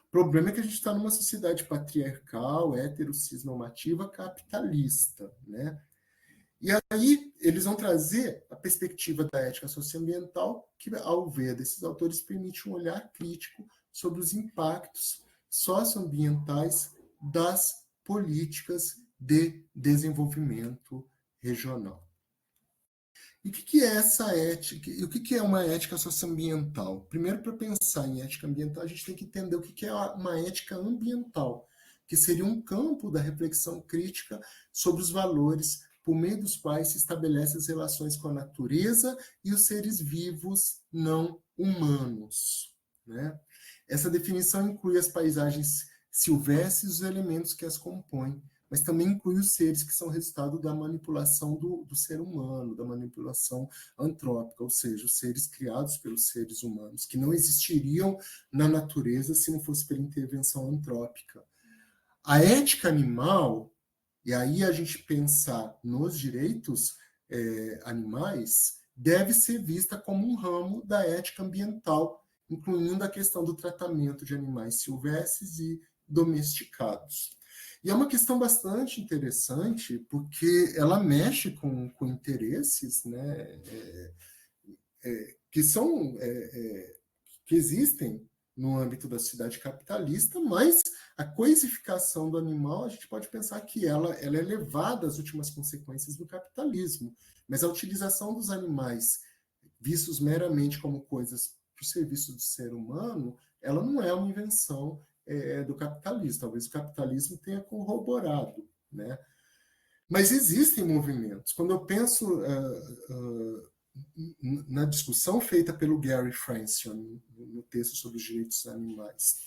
O problema é que a gente está numa sociedade patriarcal, heterocisnormativa, capitalista, né? E aí eles vão trazer a perspectiva da ética socioambiental, que, ao ver desses autores, permite um olhar crítico sobre os impactos socioambientais das políticas de desenvolvimento regional. E o que é essa ética? E o que é uma ética socioambiental? Primeiro, para pensar em ética ambiental, a gente tem que entender o que é uma ética ambiental, que seria um campo da reflexão crítica sobre os valores por meio dos quais se estabelecem as relações com a natureza e os seres vivos não humanos. Né? Essa definição inclui as paisagens silvestres e os elementos que as compõem, mas também inclui os seres que são resultado da manipulação do ser humano, da manipulação antrópica, ou seja, os seres criados pelos seres humanos, que não existiriam na natureza se não fosse pela intervenção antrópica. A ética animal, e aí a gente pensar nos direitos animais, deve ser vista como um ramo da ética ambiental, incluindo a questão do tratamento de animais silvestres e domesticados. E é uma questão bastante interessante, porque ela mexe com interesses, né, que são que existem no âmbito da sociedade capitalista, mas a coisificação do animal, a gente pode pensar que ela é levada às últimas consequências do capitalismo, mas a utilização dos animais vistos meramente como coisas para o serviço do ser humano, ela não é uma invenção do capitalismo. Talvez o capitalismo tenha corroborado, né? Mas existem movimentos. Quando eu penso na discussão feita pelo Gary Francione no texto sobre os direitos animais,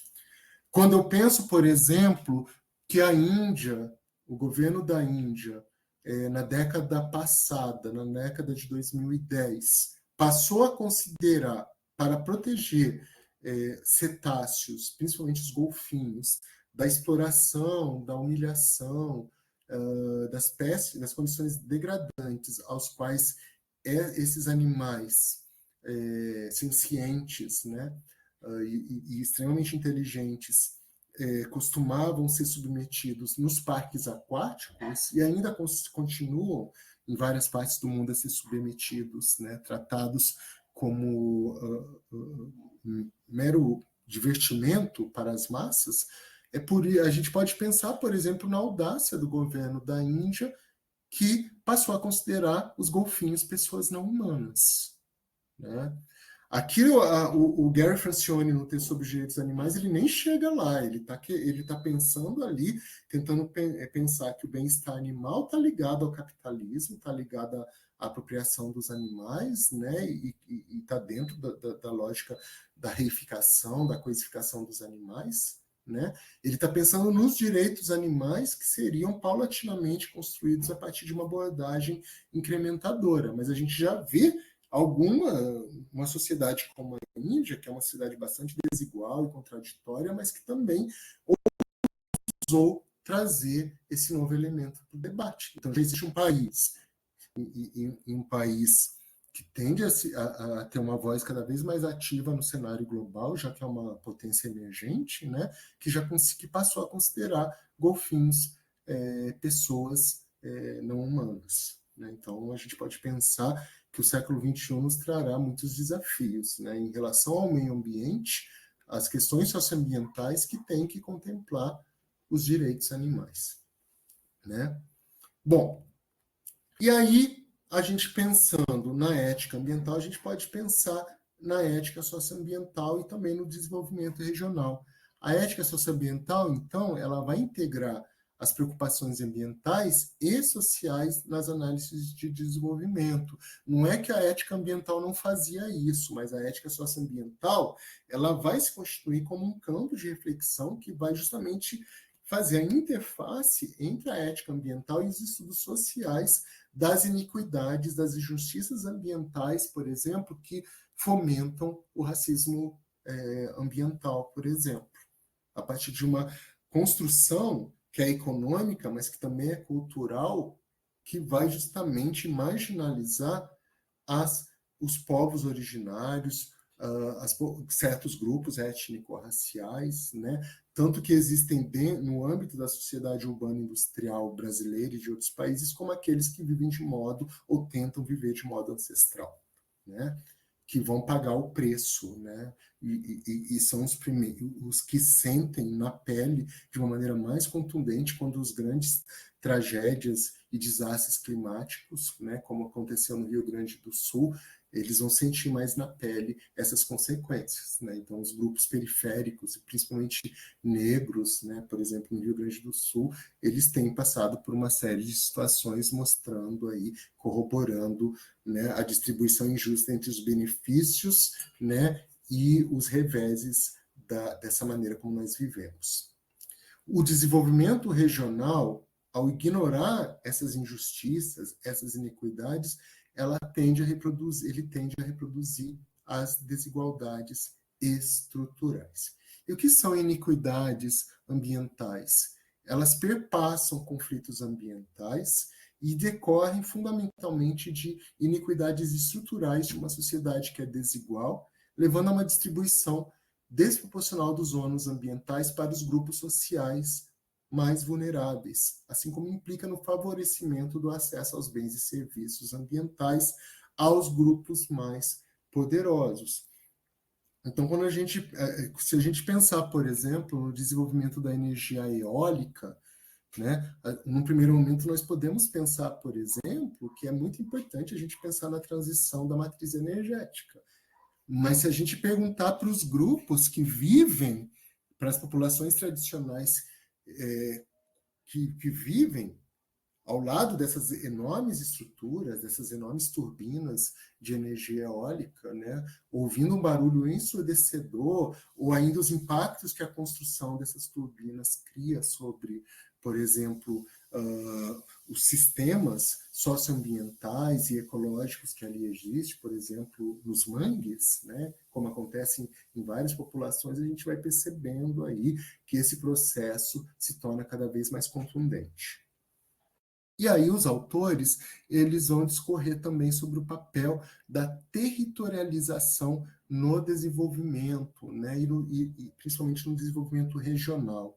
quando eu penso, por exemplo, que a Índia, o governo da Índia, na década passada, na década de 2010, passou a considerar, para proteger cetáceos, principalmente os golfinhos, da exploração, da humilhação, das condições degradantes aos quais esses animais sencientes, né, e extremamente inteligentes costumavam ser submetidos nos parques aquáticos e ainda continuam em várias partes do mundo a ser submetidos, né, tratados como mero divertimento para as massas. A gente pode pensar, por exemplo, na audácia do governo da Índia, que passou a considerar os golfinhos pessoas não humanas. Né? Aqui, o Gary Francione, no texto sobre os direitos animais, ele nem chega lá, ele tá está ali, tentando pensar que o bem-estar animal está ligado ao capitalismo, está ligado à apropriação dos animais, né? E está dentro da lógica da reificação, da coisificação dos animais. né? Ele está pensando nos direitos animais que seriam paulatinamente construídos a partir de uma abordagem incrementadora. Mas a gente já vê uma sociedade como a Índia, que é uma sociedade bastante desigual e contraditória, mas que também ousou trazer esse novo elemento para o debate. Então, já existe um país, e um país que tende a ter uma voz cada vez mais ativa no cenário global, já que é uma potência emergente, né, que passou a considerar golfinhos pessoas não humanas. Né? Então, a gente pode pensar que o século XXI nos trará muitos desafios, né, em relação ao meio ambiente, as questões socioambientais que têm que contemplar os direitos animais. Né? Bom, e aí, a gente pensando na ética ambiental, a gente pode pensar na ética socioambiental e também no desenvolvimento regional. A ética socioambiental, então, ela vai integrar as preocupações ambientais e sociais nas análises de desenvolvimento. Não é que a ética ambiental não fazia isso, mas a ética socioambiental, ela vai se constituir como um campo de reflexão que vai justamente fazer a interface entre a ética ambiental e os estudos sociais das iniquidades, das injustiças ambientais, por exemplo, que fomentam o racismo ambiental, por exemplo. A partir de uma construção que é econômica, mas que também é cultural, que vai justamente marginalizar os povos originários, certos grupos étnico-raciais, né? Tanto que existem no âmbito da sociedade urbana industrial brasileira e de outros países, como aqueles que vivem de modo, ou tentam viver de modo ancestral, né? Que vão pagar o preço, né? E são os primeiros, os que sentem na pele de uma maneira mais contundente quando os grandes tragédias e desastres climáticos, né, como aconteceu no Rio Grande do Sul, eles vão sentir mais na pele essas consequências, né? Então, os grupos periféricos, principalmente negros, né, por exemplo, no Rio Grande do Sul, eles têm passado por uma série de situações mostrando aí, corroborando, né, a distribuição injusta entre os benefícios, né, e os reveses dessa maneira como nós vivemos. O desenvolvimento regional, ao ignorar essas injustiças, essas iniquidades, ele tende a reproduzir as desigualdades estruturais. E o que são iniquidades ambientais? Elas perpassam conflitos ambientais e decorrem fundamentalmente de iniquidades estruturais de uma sociedade que é desigual, levando a uma distribuição desproporcional dos ônus ambientais para os grupos sociais mais vulneráveis, assim como implica no favorecimento do acesso aos bens e serviços ambientais aos grupos mais poderosos. Então, se a gente pensar, por exemplo, no desenvolvimento da energia eólica, né, num primeiro momento nós podemos pensar, por exemplo, que é muito importante a gente pensar na transição da matriz energética. Mas se a gente perguntar para os grupos que vivem, para as populações tradicionais que vivem ao lado dessas enormes estruturas, dessas enormes turbinas de energia eólica, né, ouvindo um barulho ensurdecedor, ou ainda os impactos que a construção dessas turbinas cria sobre, por exemplo, os sistemas socioambientais e ecológicos que ali existem, por exemplo, nos mangues, né, como acontece em várias populações, a gente vai percebendo aí que esse processo se torna cada vez mais contundente. E aí os autores, eles vão discorrer também sobre o papel da territorialização no desenvolvimento, né, e principalmente no desenvolvimento regional.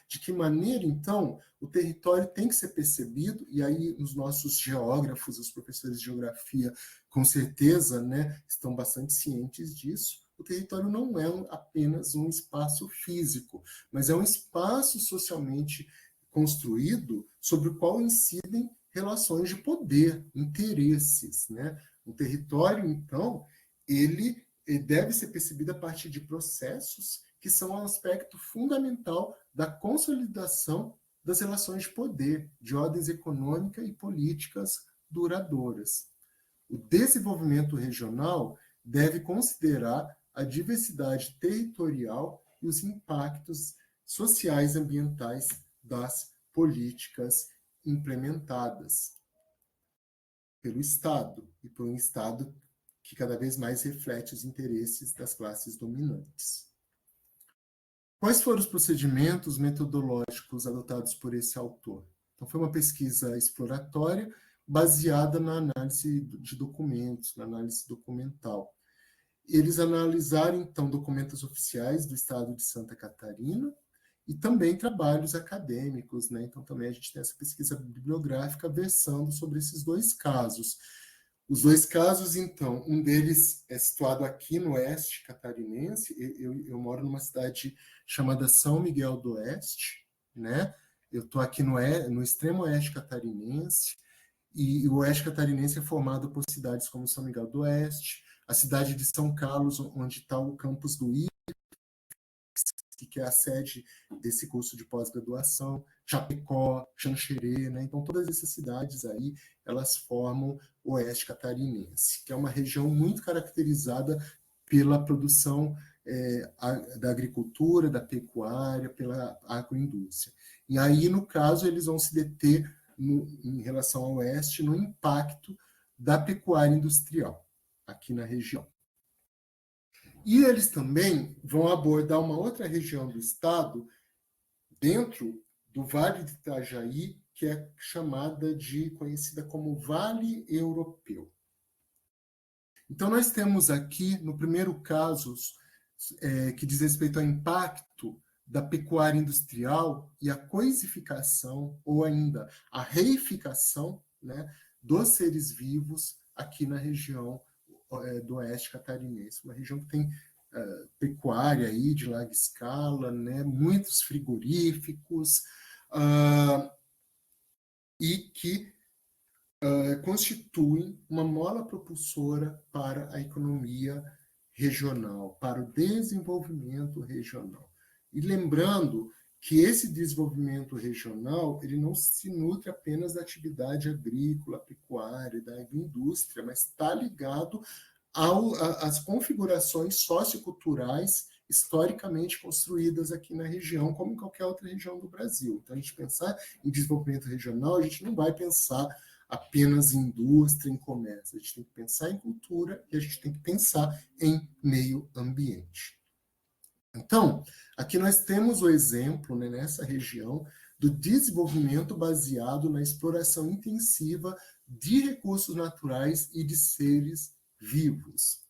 De que maneira, então, o território tem que ser percebido, e aí os nossos geógrafos, os professores de geografia, com certeza, né, estão bastante cientes disso. O território não é apenas um espaço físico, mas é um espaço socialmente construído sobre o qual incidem relações de poder, interesses, né? O território, então, ele deve ser percebido a partir de processos que são um aspecto fundamental da consolidação das relações de poder, de ordens econômica e políticas duradouras. O desenvolvimento regional deve considerar a diversidade territorial e e os impactos sociais e ambientais das políticas implementadas pelo Estado, e por um Estado que cada vez mais reflete os interesses das classes dominantes. Quais foram os procedimentos metodológicos adotados por esse autor? Então, foi uma pesquisa exploratória baseada na análise de documentos, na análise documental. Eles analisaram, então, documentos oficiais do Estado de Santa Catarina e também trabalhos acadêmicos, né? Então, também a gente tem essa pesquisa bibliográfica versando sobre esses dois casos. Os dois casos, então, um deles é situado aqui no oeste catarinense. Eu moro numa cidade chamada São Miguel do Oeste, né? Eu estou aqui no extremo oeste catarinense, e o oeste catarinense é formado por cidades como São Miguel do Oeste, a cidade de São Carlos, onde está o campus do que é a sede desse curso de pós-graduação, Chapecó, Xanxerê, né? Então, todas essas cidades aí, elas formam o Oeste Catarinense, que é uma região muito caracterizada pela produção da agricultura, da pecuária, pela agroindústria. E aí, no caso, eles vão se deter em relação ao Oeste no impacto da pecuária industrial aqui na região. E eles também vão abordar uma outra região do estado, dentro do Vale do Itajaí, que é conhecida como Vale Europeu. Então, nós temos aqui, no primeiro caso, que diz respeito ao impacto da pecuária industrial e a coisificação, ou ainda a reificação, né, dos seres vivos aqui na região do oeste catarinense, uma região que tem pecuária aí de larga escala, né, muitos frigoríficos, e que constituem uma mola propulsora para a economia regional, para o desenvolvimento regional. E lembrando que esse desenvolvimento regional ele não se nutre apenas da atividade agrícola, pecuária, da agroindústria, mas está ligado às configurações socioculturais historicamente construídas aqui na região, como em qualquer outra região do Brasil. Então, a gente pensar em desenvolvimento regional, a gente não vai pensar apenas em indústria, em comércio. A gente tem que pensar em cultura e a gente tem que pensar em meio ambiente. Então, aqui nós temos o exemplo, né, nessa região, do desenvolvimento baseado na exploração intensiva de recursos naturais e de seres vivos,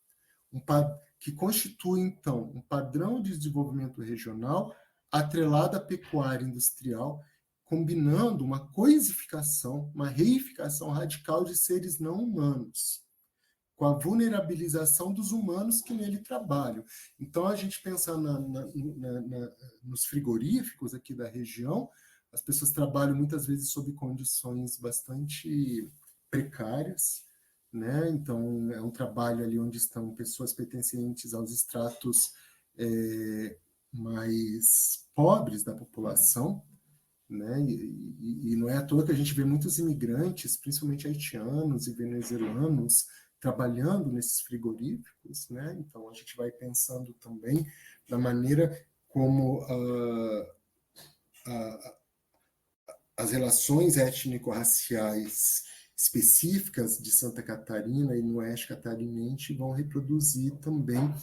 que constitui, então, um padrão de desenvolvimento regional atrelado à pecuária industrial, combinando uma coisificação, uma reificação radical de seres não humanos, com a vulnerabilização dos humanos que nele trabalham. Então, a gente pensar nos frigoríficos aqui da região, as pessoas trabalham muitas vezes sob condições bastante precárias, né? Então, é um trabalho ali onde estão pessoas pertencentes aos estratos mais pobres da população, né? E não é à toa que a gente vê muitos imigrantes, principalmente haitianos e venezuelanos, trabalhando nesses frigoríficos, né? Então, a gente vai pensando também na maneira como as relações étnico-raciais específicas de Santa Catarina e no oeste catarinense vão reproduzir também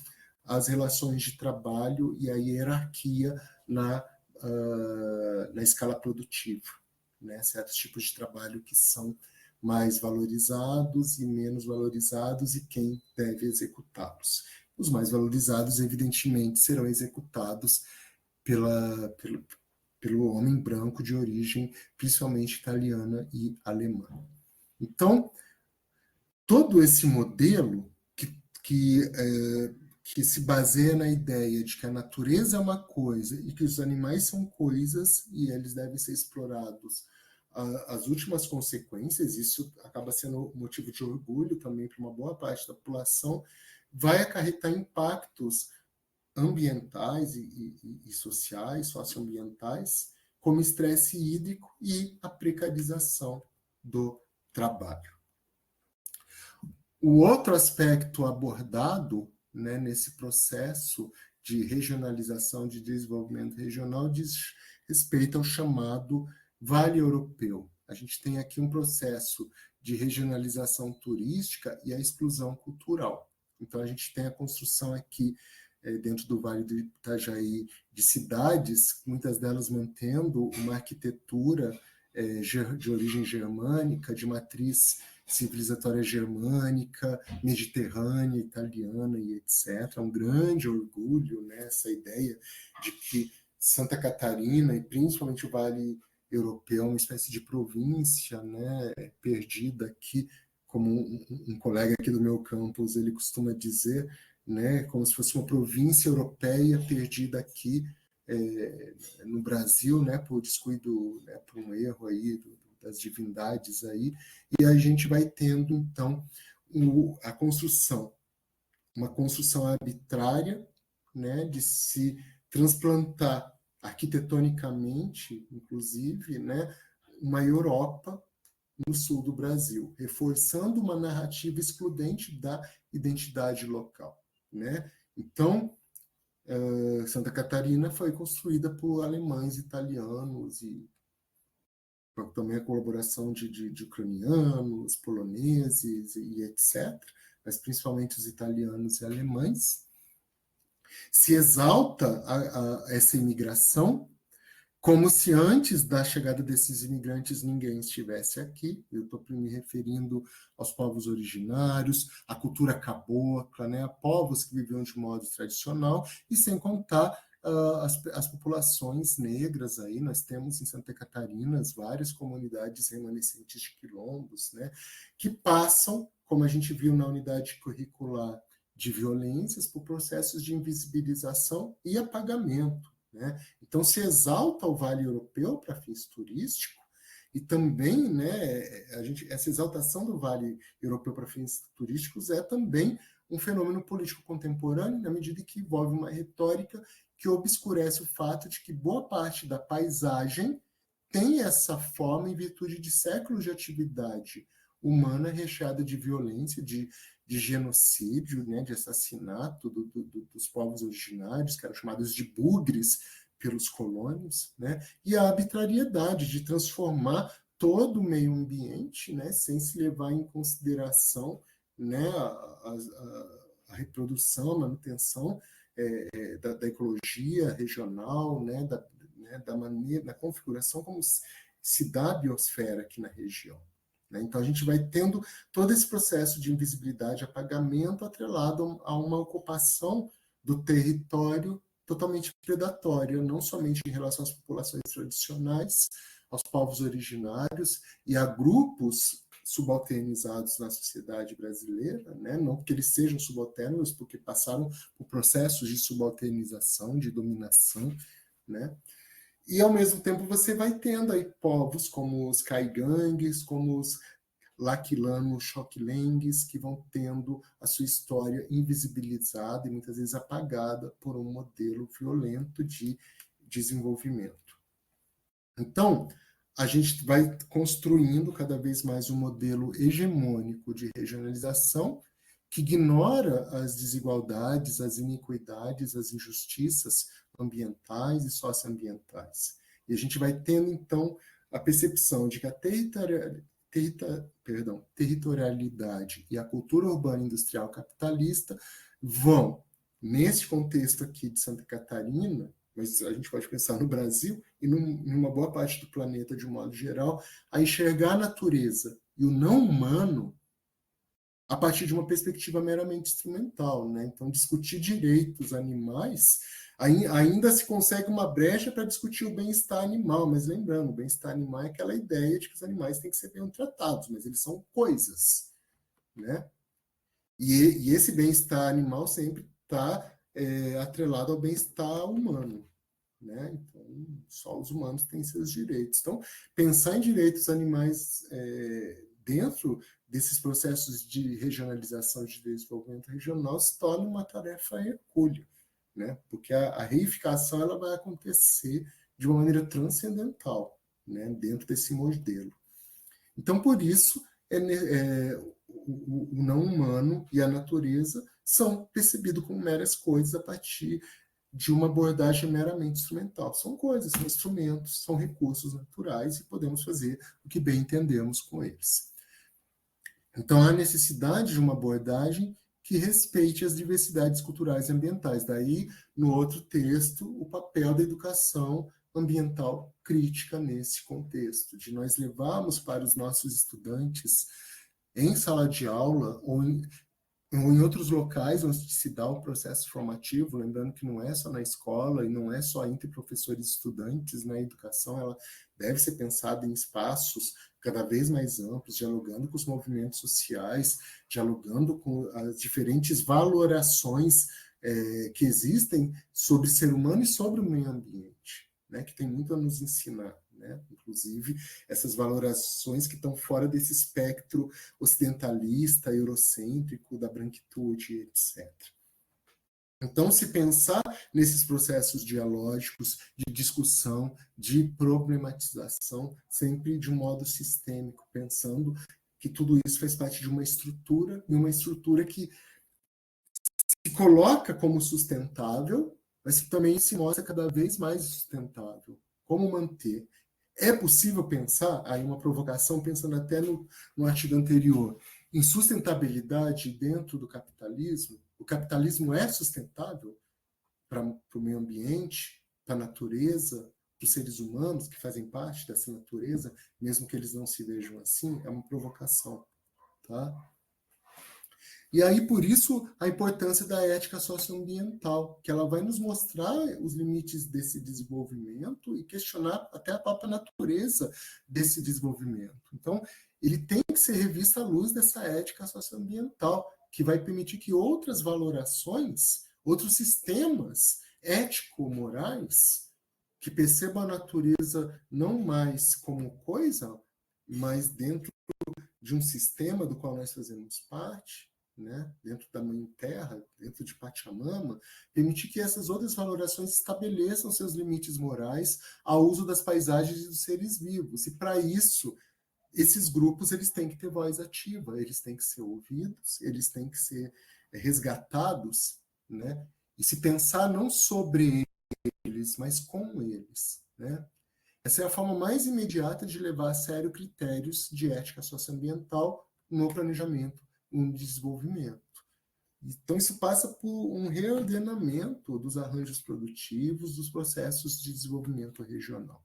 as relações de trabalho e a hierarquia na escala produtiva, né? Certos tipos de trabalho que são mais valorizados e menos valorizados e quem deve executá-los. Os mais valorizados, evidentemente, serão executados pelo homem branco de origem principalmente italiana e alemã. Então, todo esse modelo que se baseia na ideia de que a natureza é uma coisa e que os animais são coisas e eles devem ser explorados as últimas consequências, isso acaba sendo motivo de orgulho também para uma boa parte da população, vai acarretar impactos ambientais e sociais, socioambientais, como estresse hídrico e a precarização do trabalho. O outro aspecto abordado, né, nesse processo de regionalização, de desenvolvimento regional, diz respeito ao chamado Vale Europeu. A gente tem aqui um processo de regionalização turística e a exclusão cultural. Então, a gente tem a construção aqui, dentro do Vale do Itajaí, de cidades, muitas delas mantendo uma arquitetura de origem germânica, de matriz civilizatória germânica, mediterrânea, italiana e etc. É um grande orgulho, né, essa ideia de que Santa Catarina, e principalmente o Vale Europeu, é uma espécie de província, né, perdida aqui, como um colega aqui do meu campus ele costuma dizer, né, como se fosse uma província europeia perdida aqui no Brasil, né, por descuido, né, por um erro aí das divindades aí, e a gente vai tendo então a construção, uma construção arbitrária, né, de se transplantar arquitetonicamente, inclusive, né, uma Europa no sul do Brasil, reforçando uma narrativa excludente da identidade local, né? Então, Santa Catarina foi construída por alemães, italianos e também a colaboração de ucranianos, poloneses e etc., mas principalmente os italianos e alemães. Se exalta essa imigração como se antes da chegada desses imigrantes ninguém estivesse aqui. Eu estou me referindo aos povos originários, à cultura cabocla, né, a povos que viviam de modo tradicional, e sem contar as populações negras. Aí nós temos em Santa Catarina várias comunidades remanescentes de quilombos, né, que passam, como a gente viu na unidade curricular de violências, por processos de invisibilização e apagamento. Né? Então, se exalta o Vale Europeu para fins turísticos, e também, né, essa exaltação do Vale Europeu para fins turísticos é também um fenômeno político contemporâneo, na medida que envolve uma retórica que obscurece o fato de que boa parte da paisagem tem essa forma em virtude de séculos de atividade humana recheada de violência, de genocídio, né, de assassinato dos povos originários, que eram chamados de bugres pelos colônios, né, e a arbitrariedade de transformar todo o meio ambiente, né, sem se levar em consideração, né, a reprodução, a manutenção da ecologia regional, né, da maneira, da configuração como se dá a biosfera aqui na região. Então, a gente vai tendo todo esse processo de invisibilidade, apagamento, atrelado a uma ocupação do território totalmente predatória, não somente em relação às populações tradicionais, aos povos originários e a grupos subalternizados na sociedade brasileira, né? Não porque eles sejam subalternos, porque passaram por processos de subalternização, de dominação, né? E, ao mesmo tempo, você vai tendo aí povos como os caigangues, como os laquilanos, xoquilengues, que vão tendo a sua história invisibilizada e muitas vezes apagada por um modelo violento de desenvolvimento. Então, a gente vai construindo cada vez mais um modelo hegemônico de regionalização que ignora as desigualdades, as iniquidades, as injustiças ambientais e socioambientais. E a gente vai tendo, então, a percepção de que a territorialidade e a cultura urbana industrial capitalista vão, nesse contexto aqui de Santa Catarina, mas a gente pode pensar no Brasil e numa boa parte do planeta de um modo geral, a enxergar a natureza e o não humano a partir de uma perspectiva meramente instrumental, né? Então, discutir direitos animais, ainda se consegue uma brecha para discutir o bem-estar animal, mas lembrando, o bem-estar animal é aquela ideia de que os animais têm que ser bem tratados, mas eles são coisas, né? E esse bem-estar animal sempre está atrelado ao bem-estar humano, né? Então, só os humanos têm seus direitos. Então, pensar em direitos animais dentro desses processos de regionalização, de desenvolvimento regional, se torna uma tarefa hercúlea, né? Porque a reificação ela vai acontecer de uma maneira transcendental, né? Dentro desse modelo. Então, por isso, o não humano e a natureza são percebidos como meras coisas a partir de uma abordagem meramente instrumental. São coisas, são instrumentos, são recursos naturais e podemos fazer o que bem entendemos com eles. Então, há necessidade de uma abordagem que respeite as diversidades culturais e ambientais. Daí, no outro texto, o papel da educação ambiental crítica nesse contexto, de nós levarmos para os nossos estudantes, em sala de aula ou em outros locais onde se dá o processo formativo, lembrando que não é só na escola e não é só entre professores e estudantes, né? A educação ela deve ser pensada em espaços cada vez mais amplos, dialogando com os movimentos sociais, dialogando com as diferentes valorações que existem sobre o ser humano e sobre o meio ambiente, né? Que tem muito a nos ensinar. Né? Inclusive, essas valorações que estão fora desse espectro ocidentalista, eurocêntrico, da branquitude, etc. Então, se pensar nesses processos dialógicos, de discussão, de problematização, sempre de um modo sistêmico, pensando que tudo isso faz parte de uma estrutura, e uma estrutura que se coloca como sustentável, mas que também se mostra cada vez mais sustentável. Como manter? É possível pensar, aí uma provocação, pensando até no artigo anterior, em sustentabilidade dentro do capitalismo? O capitalismo é sustentável para o meio ambiente, para a natureza, para os seres humanos que fazem parte dessa natureza, mesmo que eles não se vejam assim? É uma provocação. Tá? E aí, por isso, a importância da ética socioambiental, que ela vai nos mostrar os limites desse desenvolvimento e questionar até a própria natureza desse desenvolvimento. Então, ele tem que ser revisto à luz dessa ética socioambiental, que vai permitir que outras valorações, outros sistemas ético-morais, que percebam a natureza não mais como coisa, mas dentro de um sistema do qual nós fazemos parte, né, dentro da Mãe Terra, dentro de Pachamama, permitir que essas outras valorações estabeleçam seus limites morais ao uso das paisagens e dos seres vivos. E, para isso, esses grupos eles têm que ter voz ativa, eles têm que ser ouvidos, eles têm que ser resgatados, né, e se pensar não sobre eles, mas com eles. Né? Essa é a forma mais imediata de levar a sério critérios de ética socioambiental no planejamento, no desenvolvimento. Então, isso passa por um reordenamento dos arranjos produtivos, dos processos de desenvolvimento regional.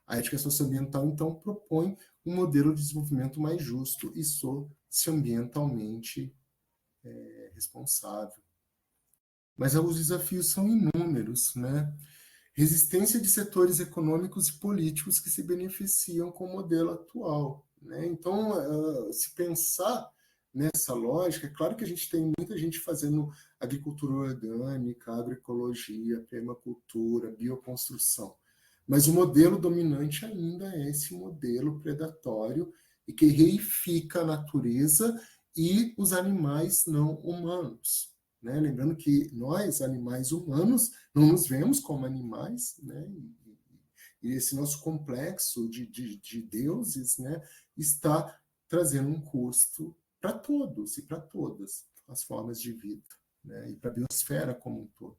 A ética socioambiental, então, propõe um modelo de desenvolvimento mais justo e socioambientalmente responsável. Mas os desafios são inúmeros, né? Resistência de setores econômicos e políticos que se beneficiam com o modelo atual. Né? Então, se pensar nessa lógica, é claro que a gente tem muita gente fazendo agricultura orgânica, agroecologia, permacultura, bioconstrução, mas o modelo dominante ainda é esse modelo predatório e que reifica a natureza e os animais não humanos. Né? Lembrando que nós, animais humanos, não nos vemos como animais, né? E esse nosso complexo de deuses, né, está trazendo um custo para todos e para todas as formas de vida, né, e para a biosfera como um todo.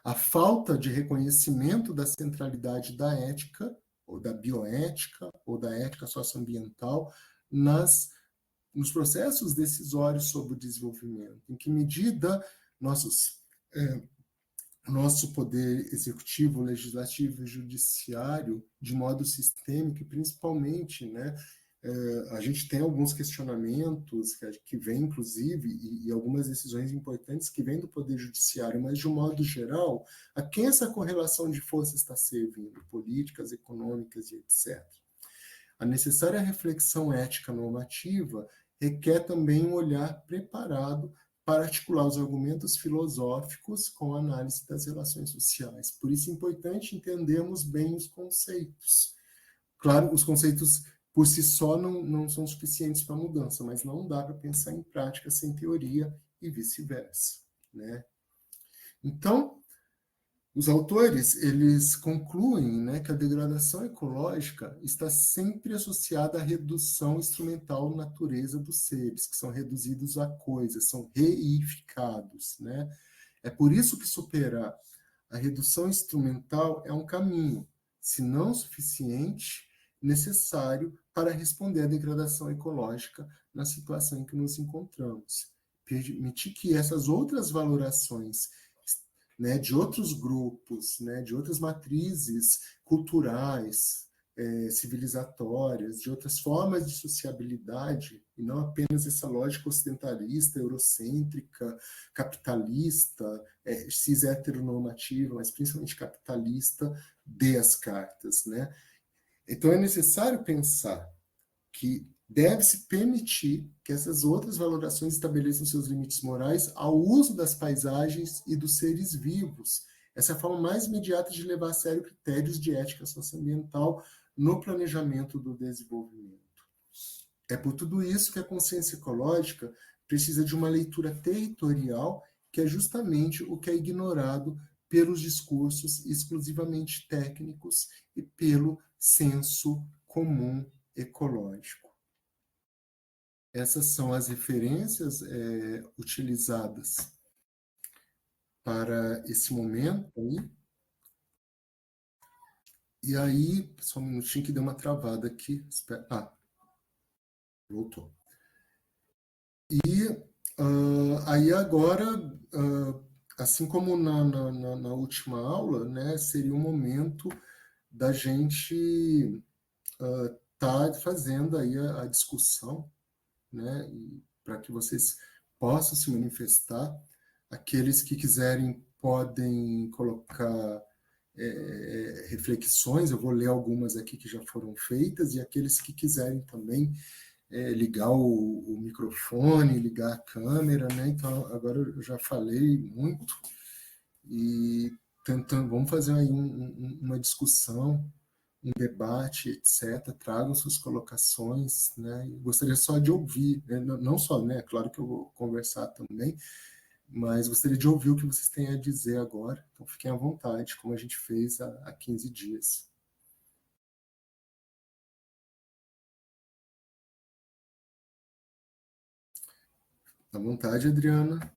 A falta de reconhecimento da centralidade da ética, ou da bioética, ou da ética socioambiental nos processos decisórios sobre o desenvolvimento. Em que medida nosso poder executivo, legislativo e judiciário, de modo sistêmico, e principalmente, né, a gente tem alguns questionamentos que vêm, inclusive, e algumas decisões importantes que vêm do Poder Judiciário, mas, de um modo geral, a quem essa correlação de forças está servindo? Políticas, econômicas e etc. A necessária reflexão ética normativa requer também um olhar preparado para articular os argumentos filosóficos com a análise das relações sociais. Por isso é importante entendermos bem os conceitos. Claro, os conceitos por si só não são suficientes para a mudança, mas não dá para pensar em prática sem teoria e vice-versa. Né? Então, os autores, eles concluem, né, que a degradação ecológica está sempre associada à redução instrumental da natureza dos seres, que são reduzidos a coisas, são reificados, né? É por isso que superar a redução instrumental é um caminho, se não suficiente, necessário para responder à degradação ecológica na situação em que nos encontramos. Permitir que essas outras valorações, né, de outros grupos, né, de outras matrizes culturais, civilizatórias, de outras formas de sociabilidade, e não apenas essa lógica ocidentalista, eurocêntrica, capitalista, cis-heteronormativa, mas principalmente capitalista, dê as cartas. Né? Então é necessário pensar que deve-se permitir que essas outras valorações estabeleçam seus limites morais ao uso das paisagens e dos seres vivos. Essa é a forma mais imediata de levar a sério critérios de ética socioambiental no planejamento do desenvolvimento. É por tudo isso que a consciência ecológica precisa de uma leitura territorial, que é justamente o que é ignorado pelos discursos exclusivamente técnicos e pelo senso comum ecológico. Essas são as referências utilizadas para esse momento aí. E aí, só um minutinho que deu uma travada aqui. Voltou. E aí agora, assim como na última aula, né, seria o momento da gente tá fazendo aí a discussão, né, para que vocês possam se manifestar. Aqueles que quiserem podem colocar reflexões, eu vou ler algumas aqui que já foram feitas, e aqueles que quiserem também ligar o microfone, ligar a câmera, né? Então, agora eu já falei muito, e tentando, vamos fazer aí uma discussão, um debate, etc. Tragam suas colocações, né? Eu gostaria só de ouvir, né? Não só, né? Claro que eu vou conversar também, mas gostaria de ouvir o que vocês têm a dizer agora. Então, fiquem à vontade, como a gente fez há 15 dias. À vontade, Adriana.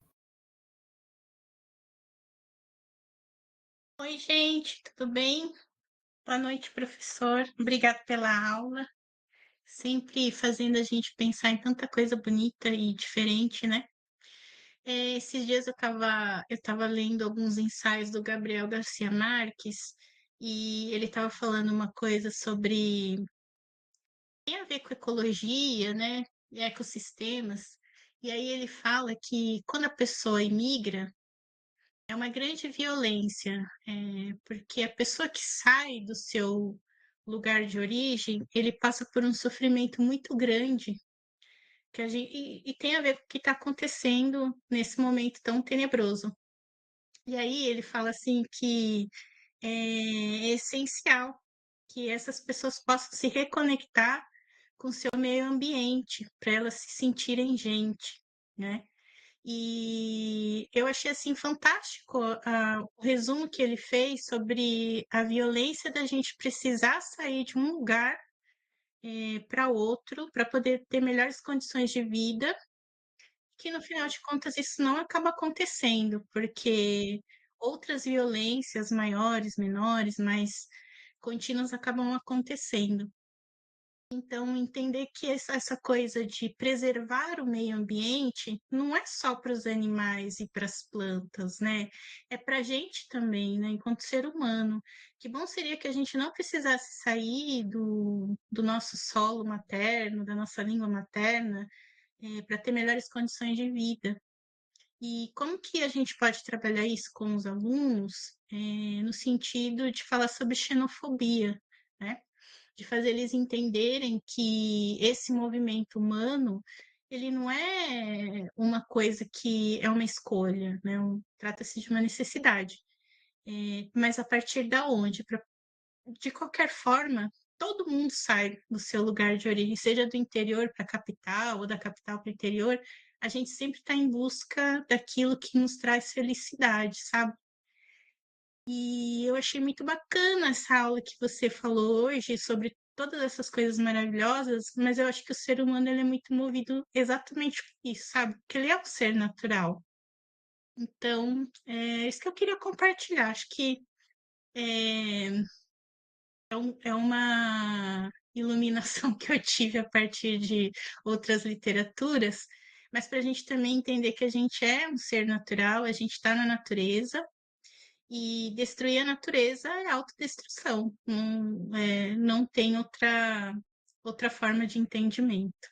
Oi, gente, tudo bem? Boa noite, professor. Obrigada pela aula. Sempre fazendo a gente pensar em tanta coisa bonita e diferente, né? Esses dias eu tava lendo alguns ensaios do Gabriel Garcia Marques e ele estava falando uma coisa sobre tem a ver com ecologia, né? E ecossistemas. E aí ele fala que quando a pessoa imigra, é uma grande violência, porque a pessoa que sai do seu lugar de origem, ele passa por um sofrimento muito grande, e tem a ver com o que está acontecendo nesse momento tão tenebroso. E aí ele fala assim que é essencial que essas pessoas possam se reconectar com o seu meio ambiente, para elas se sentirem gente, né? E eu achei assim fantástico o resumo que ele fez sobre a violência da gente precisar sair de um lugar para outro para poder ter melhores condições de vida, que no final de contas isso não acaba acontecendo, porque outras violências maiores, menores, mais contínuas acabam acontecendo. Então, entender que essa coisa de preservar o meio ambiente não é só para os animais e para as plantas, né? É para a gente também, né? Enquanto ser humano. Que bom seria que a gente não precisasse sair do nosso solo materno, da nossa língua materna, para ter melhores condições de vida. E como que a gente pode trabalhar isso com os alunos, no sentido de falar sobre xenofobia, né? De fazer eles entenderem que esse movimento humano, ele não é uma coisa que é uma escolha, né? Trata-se de uma necessidade. Mas a partir da onde? De qualquer forma, todo mundo sai do seu lugar de origem, seja do interior para a capital ou da capital para o interior, a gente sempre está em busca daquilo que nos traz felicidade, sabe? E eu achei muito bacana essa aula que você falou hoje sobre todas essas coisas maravilhosas, mas eu acho que o ser humano ele é muito movido exatamente por isso, sabe? Porque ele é um ser natural. Então, é isso que eu queria compartilhar. Acho que é, é uma iluminação que eu tive a partir de outras literaturas, mas para a gente também entender que a gente é um ser natural, a gente está na natureza, e destruir a natureza é autodestruição, não tem outra forma de entendimento.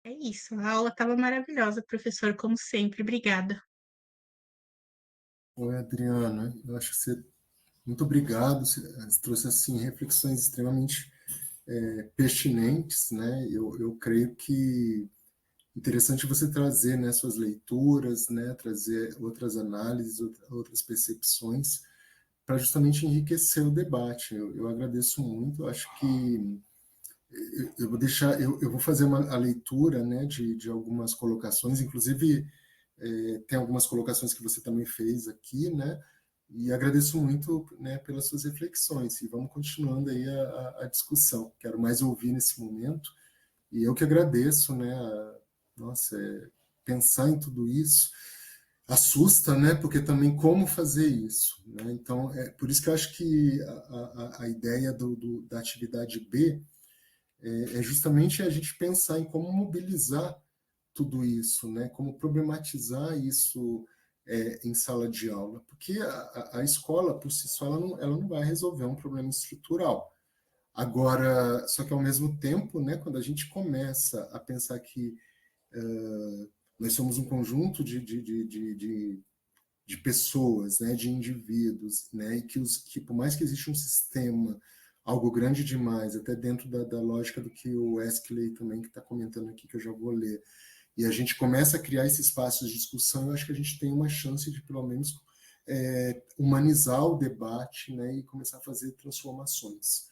É isso, a aula estava maravilhosa, professor, como sempre, obrigada. Oi, Adriana, eu acho que você, muito obrigado, você trouxe assim reflexões extremamente pertinentes, né? Eu creio que interessante você trazer, né, suas leituras, né, trazer outras análises, outras percepções, para justamente enriquecer o debate. Eu agradeço muito, eu acho que eu vou deixar, eu vou fazer a leitura, né, de algumas colocações, inclusive tem algumas colocações que você também fez aqui, né, e agradeço muito, né, pelas suas reflexões, e vamos continuando aí a discussão. Quero mais ouvir nesse momento, e eu que agradeço, né, nossa, pensar em tudo isso assusta, né, porque também como fazer isso, né, então, por isso que eu acho que a ideia da atividade B é justamente a gente pensar em como mobilizar tudo isso, né? Como problematizar isso em sala de aula, porque a escola por si só ela não vai resolver um problema estrutural. Agora, só que ao mesmo tempo, né, quando a gente começa a pensar que nós somos um conjunto de pessoas, né, de indivíduos, né, e que por mais que exista um sistema, algo grande demais, até dentro da lógica do que o Wesley também que está comentando aqui, que eu já vou ler, e a gente começa a criar esses espaços de discussão, eu acho que a gente tem uma chance de, pelo menos, humanizar o debate, né, e começar a fazer transformações.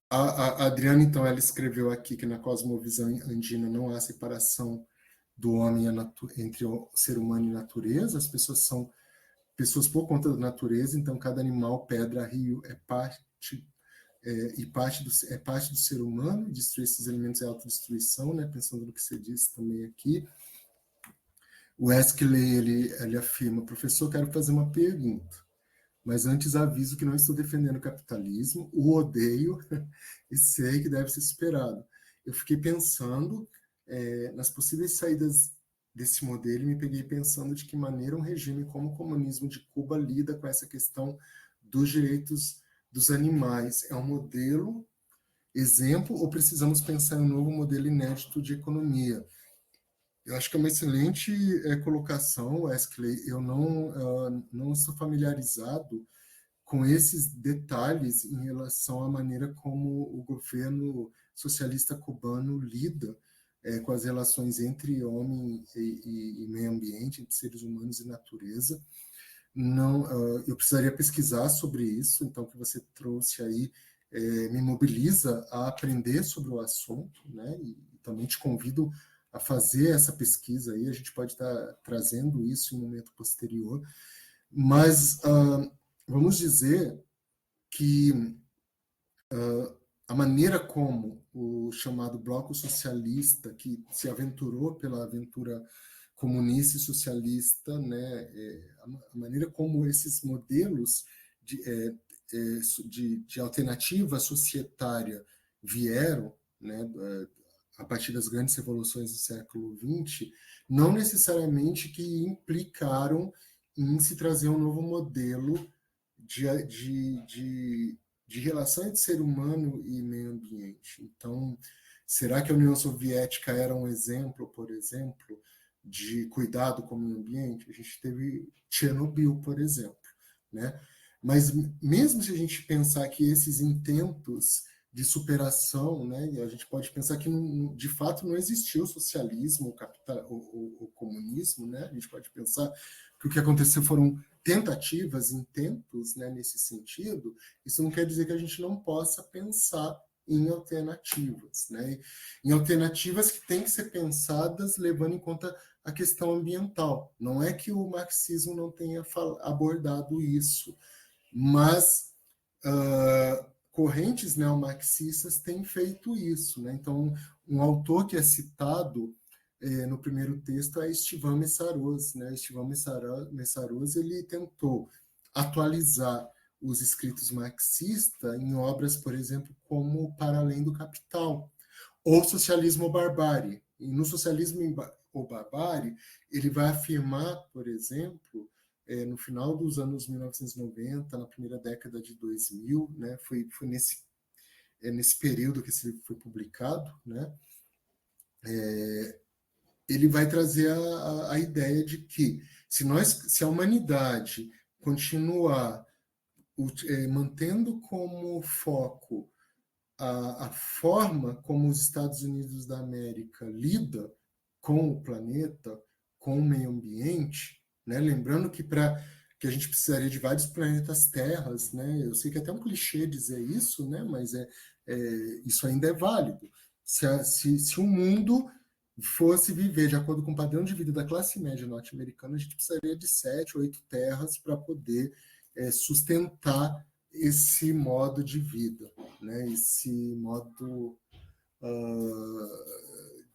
A Adriana, então, ela escreveu aqui que na cosmovisão andina não há separação do homem entre o ser humano e natureza, as pessoas são pessoas por conta da natureza, então cada animal, pedra, rio é parte do ser humano, destruir esses elementos é autodestruição, né? Pensando no que você disse também aqui. O Wesley, ele afirma, professor, quero fazer uma pergunta, mas antes aviso que não estou defendendo o capitalismo, o odeio e sei que deve ser superado. Eu fiquei pensando nas possíveis saídas desse modelo e me peguei pensando de que maneira um regime como o comunismo de Cuba lida com essa questão dos direitos dos animais. É um modelo exemplo ou precisamos pensar em um novo modelo inédito de economia? Eu acho que é uma excelente colocação, Wesley. Eu não estou familiarizado com esses detalhes em relação à maneira como o governo socialista cubano lida com as relações entre homem e meio ambiente, entre seres humanos e natureza. Não, eu precisaria pesquisar sobre isso, então o que você trouxe aí me mobiliza a aprender sobre o assunto, né? E também te convido a fazer essa pesquisa aí, a gente pode estar trazendo isso em um momento posterior, mas vamos dizer que a maneira como o chamado bloco socialista, que se aventurou pela aventura comunista e socialista, né, a maneira como esses modelos de alternativa societária vieram, né, a partir das grandes revoluções do século XX, não necessariamente que implicaram em se trazer um novo modelo de, de relação entre ser humano e meio ambiente. Então, será que a União Soviética era um exemplo, por exemplo, de cuidado com o meio ambiente? A gente teve Chernobyl, por exemplo, né? Mas mesmo se a gente pensar que esses intentos de superação, né, e a gente pode pensar que de fato não existiu o socialismo, o, capital, o comunismo, né? A gente pode pensar que o que aconteceu foram tentativas, intentos, né, nesse sentido. Isso não quer dizer que a gente não possa pensar em alternativas, né? Em alternativas que têm que ser pensadas levando em conta a questão ambiental. Não é que o marxismo não tenha abordado isso, mas correntes neomarxistas têm feito isso, né? Então, um autor que é citado no primeiro texto, é Estevan Messaros. Né? Estevan Messaros, ele tentou atualizar os escritos marxistas em obras, por exemplo, como Para Além do Capital, ou Socialismo ou Barbárie. E no Socialismo ou Barbárie, ele vai afirmar, por exemplo, no final dos anos 1990, na primeira década de 2000, né, foi nesse período que esse livro foi publicado, né, ele vai trazer a ideia de que se a humanidade continuar mantendo como foco a forma como os Estados Unidos da América lida com o planeta, com o meio ambiente, né? Lembrando que a gente precisaria de vários planetas terras, né? Eu sei que é até um clichê dizer isso, né? Mas isso ainda é válido. Se o mundo fosse viver de acordo com o padrão de vida da classe média norte-americana, a gente precisaria de 7, 8 terras para poder sustentar esse modo de vida, né? Esse modo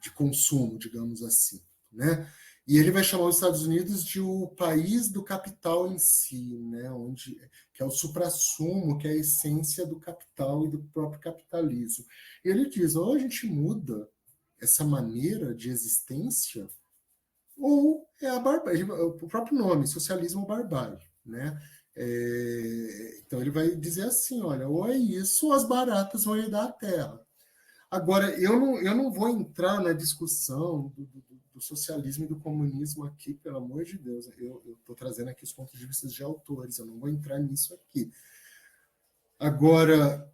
de consumo, digamos assim, né? E ele vai chamar os Estados Unidos de o país do capital em si, né? Que é o suprassumo, que é a essência do capital e do próprio capitalismo. E ele diz: ou a gente muda essa maneira de existência, ou é a barbárie, o próprio nome, socialismo ou barbárie, né? Então ele vai dizer assim, olha, ou é isso, ou as baratas vão herdar a terra. Agora, eu não vou entrar na discussão do socialismo e do comunismo aqui, pelo amor de Deus. Eu estou trazendo aqui os pontos de vista de autores, eu não vou entrar nisso aqui. Agora,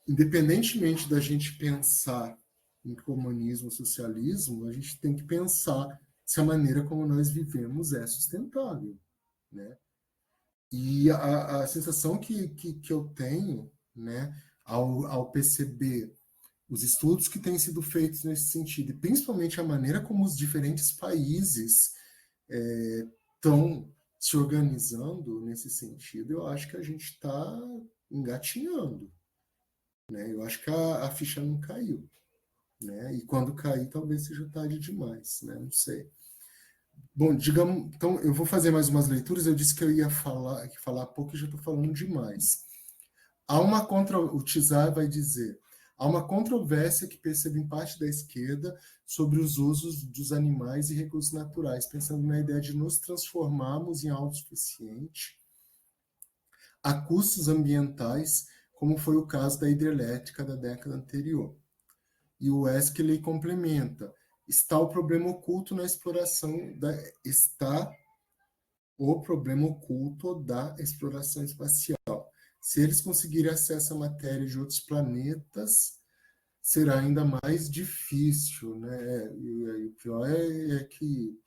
independentemente da gente pensar em comunismo, socialismo, a gente tem que pensar se a maneira como nós vivemos é sustentável, né? E a sensação que eu tenho, né, ao perceber os estudos que têm sido feitos nesse sentido, e principalmente a maneira como os diferentes países estão se organizando nesse sentido, eu acho que a gente está engatinhando, né? Eu acho que a ficha não caiu, né? E quando cair, talvez seja tarde demais, né? Não sei. Bom, digamos, então eu vou fazer mais umas leituras. Eu disse que eu ia falar pouco e já estou falando demais. O Tizar vai dizer: há uma controvérsia que percebo em parte da esquerda sobre os usos dos animais e recursos naturais, pensando na ideia de nos transformarmos em autossuficiente a custos ambientais, como foi o caso da hidrelétrica da década anterior. E o Wesley complementa: está o problema oculto na exploração da exploração espacial. Se eles conseguirem acesso à matéria de outros planetas, será ainda mais difícil, né? E o pior é que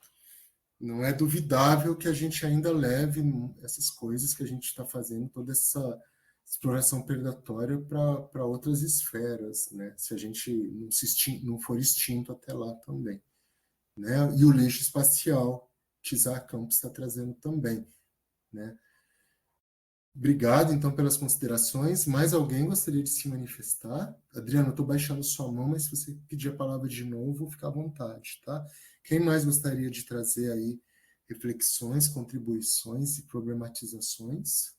não é duvidável que a gente ainda leve essas coisas que a gente está fazendo, toda essa exploração predatória para outras esferas, né? Se a gente não for extinto até lá também, né? E o lixo espacial, Tizar Campos está trazendo também, né? Obrigado, então, pelas considerações. Mais alguém gostaria de se manifestar? Adriano, eu estou baixando sua mão, mas se você pedir a palavra de novo, fica à vontade, tá? Quem mais gostaria de trazer aí reflexões, contribuições e problematizações?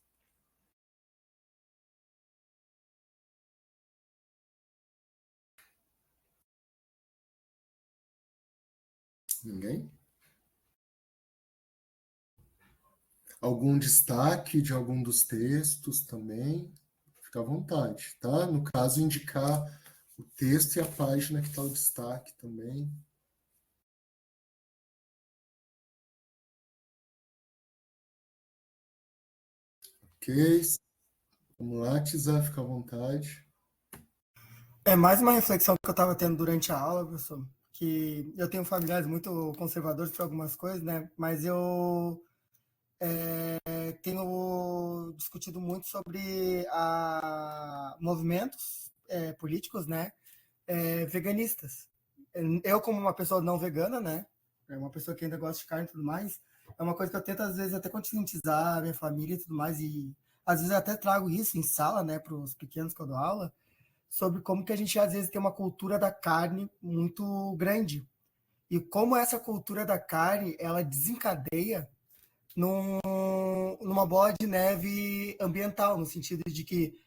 Ninguém? Algum destaque de algum dos textos também? Fica à vontade, tá? No caso, indicar o texto e a página que está o destaque também. Ok. Vamos lá, Tizar, fica à vontade. É mais uma reflexão que eu estava tendo durante a aula, professor, que eu tenho familiares muito conservadores para algumas coisas, né? Mas eu tenho discutido muito sobre movimentos políticos, né? Veganistas. Eu, como uma pessoa não vegana, né? É uma pessoa que ainda gosta de carne e tudo mais, é uma coisa que eu tento, às vezes, até conscientizar a minha família e tudo mais, e às vezes eu até trago isso em sala, né, para os pequenos que eu dou aula, sobre como que a gente, às vezes, tem uma cultura da carne muito grande. E como essa cultura da carne, ela desencadeia numa bola de neve ambiental, no sentido de que,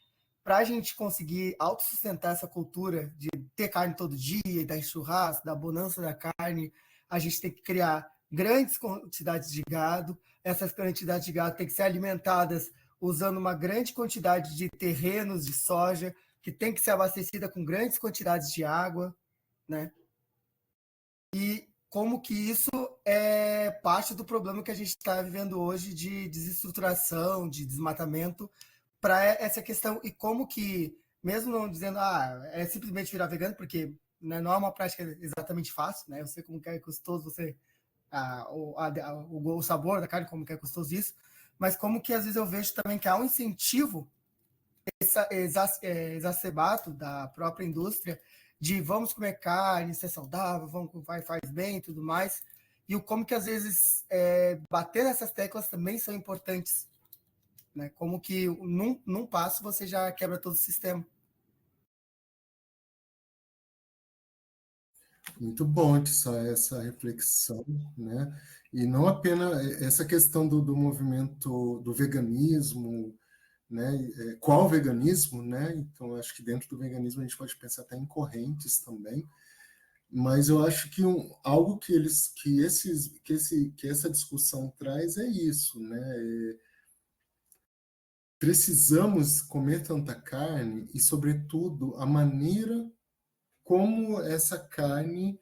para a gente conseguir autossustentar essa cultura de ter carne todo dia, dar churrasco, da bonança da carne, a gente tem que criar grandes quantidades de gado. Essas quantidades de gado têm que ser alimentadas usando uma grande quantidade de terrenos de soja, que tem que ser abastecida com grandes quantidades de água, né? E como que isso é parte do problema que a gente está vivendo hoje de desestruturação, de desmatamento, para essa questão, e como que, mesmo não dizendo, é simplesmente virar vegano, porque, né, não é uma prática exatamente fácil, né? Eu sei como que é custoso você, o sabor da carne, como que é custoso isso, mas como que às vezes eu vejo também que há um incentivo exacerbado da própria indústria de vamos comer carne, isso é saudável, faz bem e tudo mais, e como que às vezes bater nessas teclas também são importantes, né? Como que num passo você já quebra todo o sistema. Muito bom essa reflexão, né? E não apenas essa questão do movimento do veganismo, né? Qual veganismo, né? Então, acho que dentro do veganismo a gente pode pensar até em correntes também, mas eu acho que algo que essa discussão traz é isso, né? Precisamos comer tanta carne e, sobretudo, a maneira como essa carne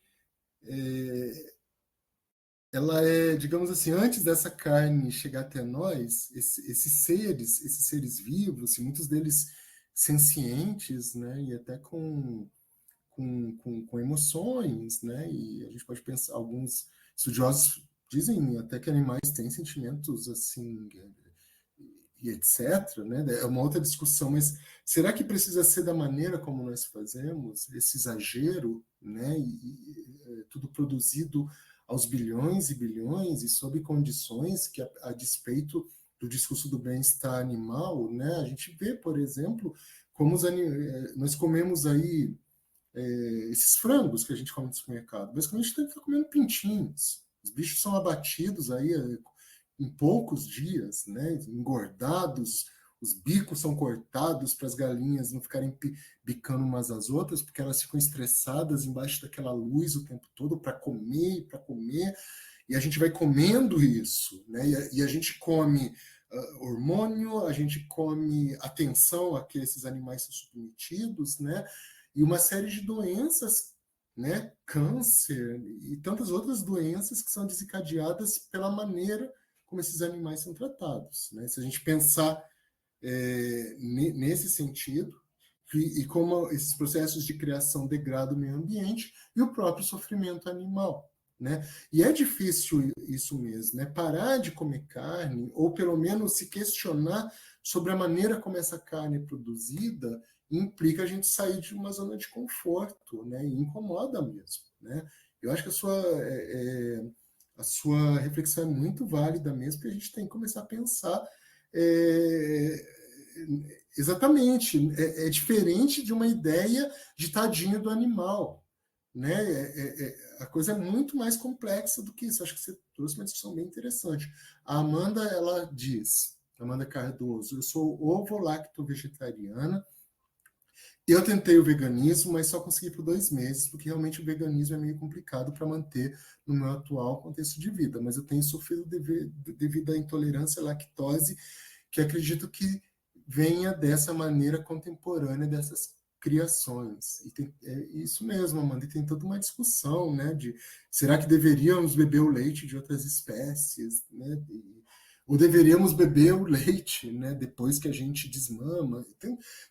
ela é, digamos assim, antes dessa carne chegar até nós, esses seres vivos, e muitos deles sencientes, né, e até com emoções, né, e a gente pode pensar, alguns estudiosos dizem até que animais têm sentimentos, assim, e etc., né, é uma outra discussão, mas será que precisa ser da maneira como nós fazemos, esse exagero, né, tudo produzido aos bilhões e bilhões e sob condições que, a despeito do discurso do bem-estar animal, né, a gente vê, por exemplo, como nós comemos aí esses frangos que a gente come no supermercado, mas quando a gente está comendo pintinhos, os bichos são abatidos aí em poucos dias, né, engordados, os bicos são cortados para as galinhas não ficarem bicando umas às outras, porque elas ficam estressadas embaixo daquela luz o tempo todo para comer, e a gente vai comendo isso, né? E a gente come hormônio, a gente come atenção a que esses animais são submetidos, né? E uma série de doenças, né? Câncer e tantas outras doenças que são desencadeadas pela maneira como esses animais são tratados, né? Se a gente pensar nesse sentido, e como esses processos de criação degradam o meio ambiente e o próprio sofrimento animal, né? E é difícil isso mesmo, né? Parar de comer carne, ou pelo menos se questionar sobre a maneira como essa carne é produzida, implica a gente sair de uma zona de conforto, né? E incomoda mesmo, né? Eu acho que a sua reflexão é muito válida mesmo, porque a gente tem que começar a pensar exatamente, é diferente de uma ideia de tadinho do animal, né? A coisa é muito mais complexa do que isso. Acho que você trouxe uma discussão bem interessante. A Amanda, ela diz, Amanda Cardoso, eu sou ovo-lacto-vegetariana. Eu tentei o veganismo, mas só consegui por 2 meses, porque realmente o veganismo é meio complicado para manter no meu atual contexto de vida. Mas eu tenho sofrido devido à intolerância à lactose, que acredito que venha dessa maneira contemporânea dessas criações. E é isso mesmo, Amanda, e tem toda uma discussão, né, de será que deveríamos beber o leite de outras espécies, né, ou deveríamos beber o leite, né, depois que a gente desmama.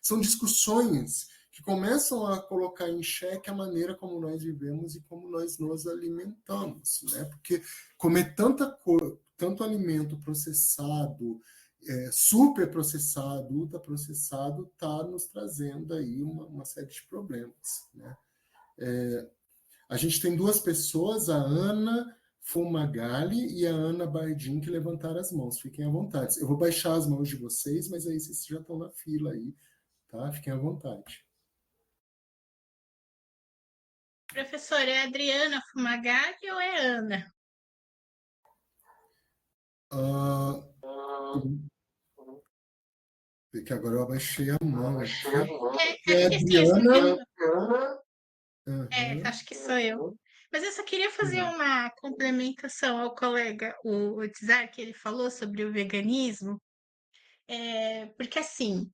São discussões que começam a colocar em xeque a maneira como nós vivemos e como nós nos alimentamos, né, porque comer tanto alimento processado, super processado, ultraprocessado, está nos trazendo aí uma série de problemas, né? A gente tem 2 pessoas, a Ana Fumagalli e a Ana Bardim, que levantaram as mãos. Fiquem à vontade. Eu vou baixar as mãos de vocês, mas aí vocês já estão na fila aí, tá? Fiquem à vontade. Professor, é Adriana Fumagalli ou é Ana? Ah, porque agora eu abaixei a mão aqui. É a Porque assim, eu só queria... Adriana. Aham, acho que sou eu. Mas eu só queria fazer sim. uma complementação ao colega, o Tzar, que ele falou sobre o veganismo. Porque assim,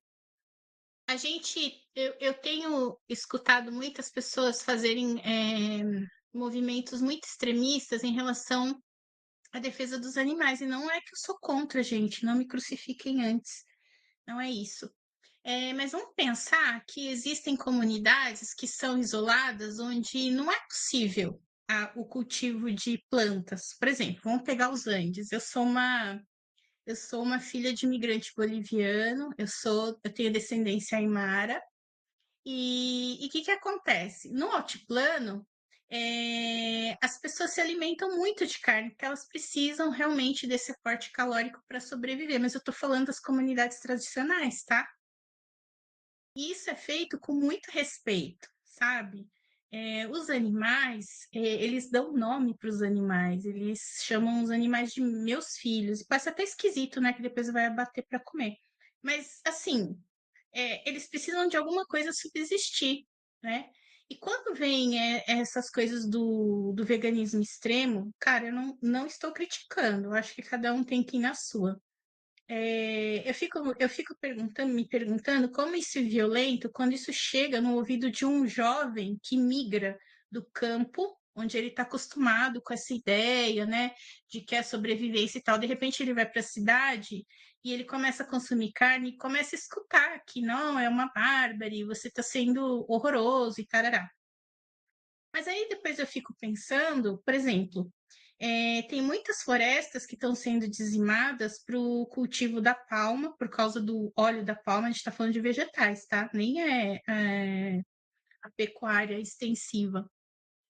eu tenho escutado muitas pessoas fazerem movimentos muito extremistas em relação à defesa dos animais. E não é que eu sou contra, gente, não me crucifiquem antes. Não é isso. Mas vamos pensar que existem comunidades que são isoladas onde não é possível o cultivo de plantas. Por exemplo, vamos pegar os Andes. Eu sou uma filha de imigrante boliviano, eu tenho descendência aimara, e o que que acontece? No altiplano, as pessoas se alimentam muito de carne, porque elas precisam realmente desse aporte calórico para sobreviver. Mas eu estou falando das comunidades tradicionais, tá? E isso é feito com muito respeito, sabe? Os animais, eles dão nome para os animais, eles chamam os animais de meus filhos. Parece até esquisito, né? Que depois vai abater para comer. Mas, assim, eles precisam de alguma coisa subsistir, né? E quando vem essas coisas do veganismo extremo, cara, eu não estou criticando, eu acho que cada um tem que ir na sua. Eu fico me perguntando como isso é violento quando isso chega no ouvido de um jovem que migra do campo, onde ele está acostumado com essa ideia, né, de que é sobrevivência e tal. De repente ele vai para a cidade e ele começa a consumir carne e começa a escutar que não, é uma bárbare, você está sendo horroroso e tarará. Mas aí depois eu fico pensando, por exemplo, tem muitas florestas que estão sendo dizimadas para o cultivo da palma, por causa do óleo da palma, a gente está falando de vegetais, tá? Nem é a pecuária extensiva.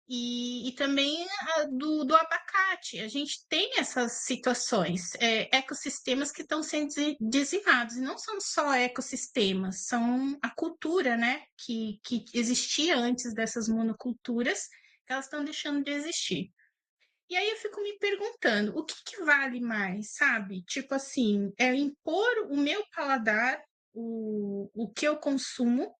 E também do abacate. A gente tem essas situações, ecossistemas que estão sendo dizimados. E não são só ecossistemas, são a cultura, né? Que existia antes dessas monoculturas, que elas estão deixando de existir. E aí eu fico me perguntando, o que que vale mais, sabe? Tipo assim, é impor o meu paladar, o que eu consumo,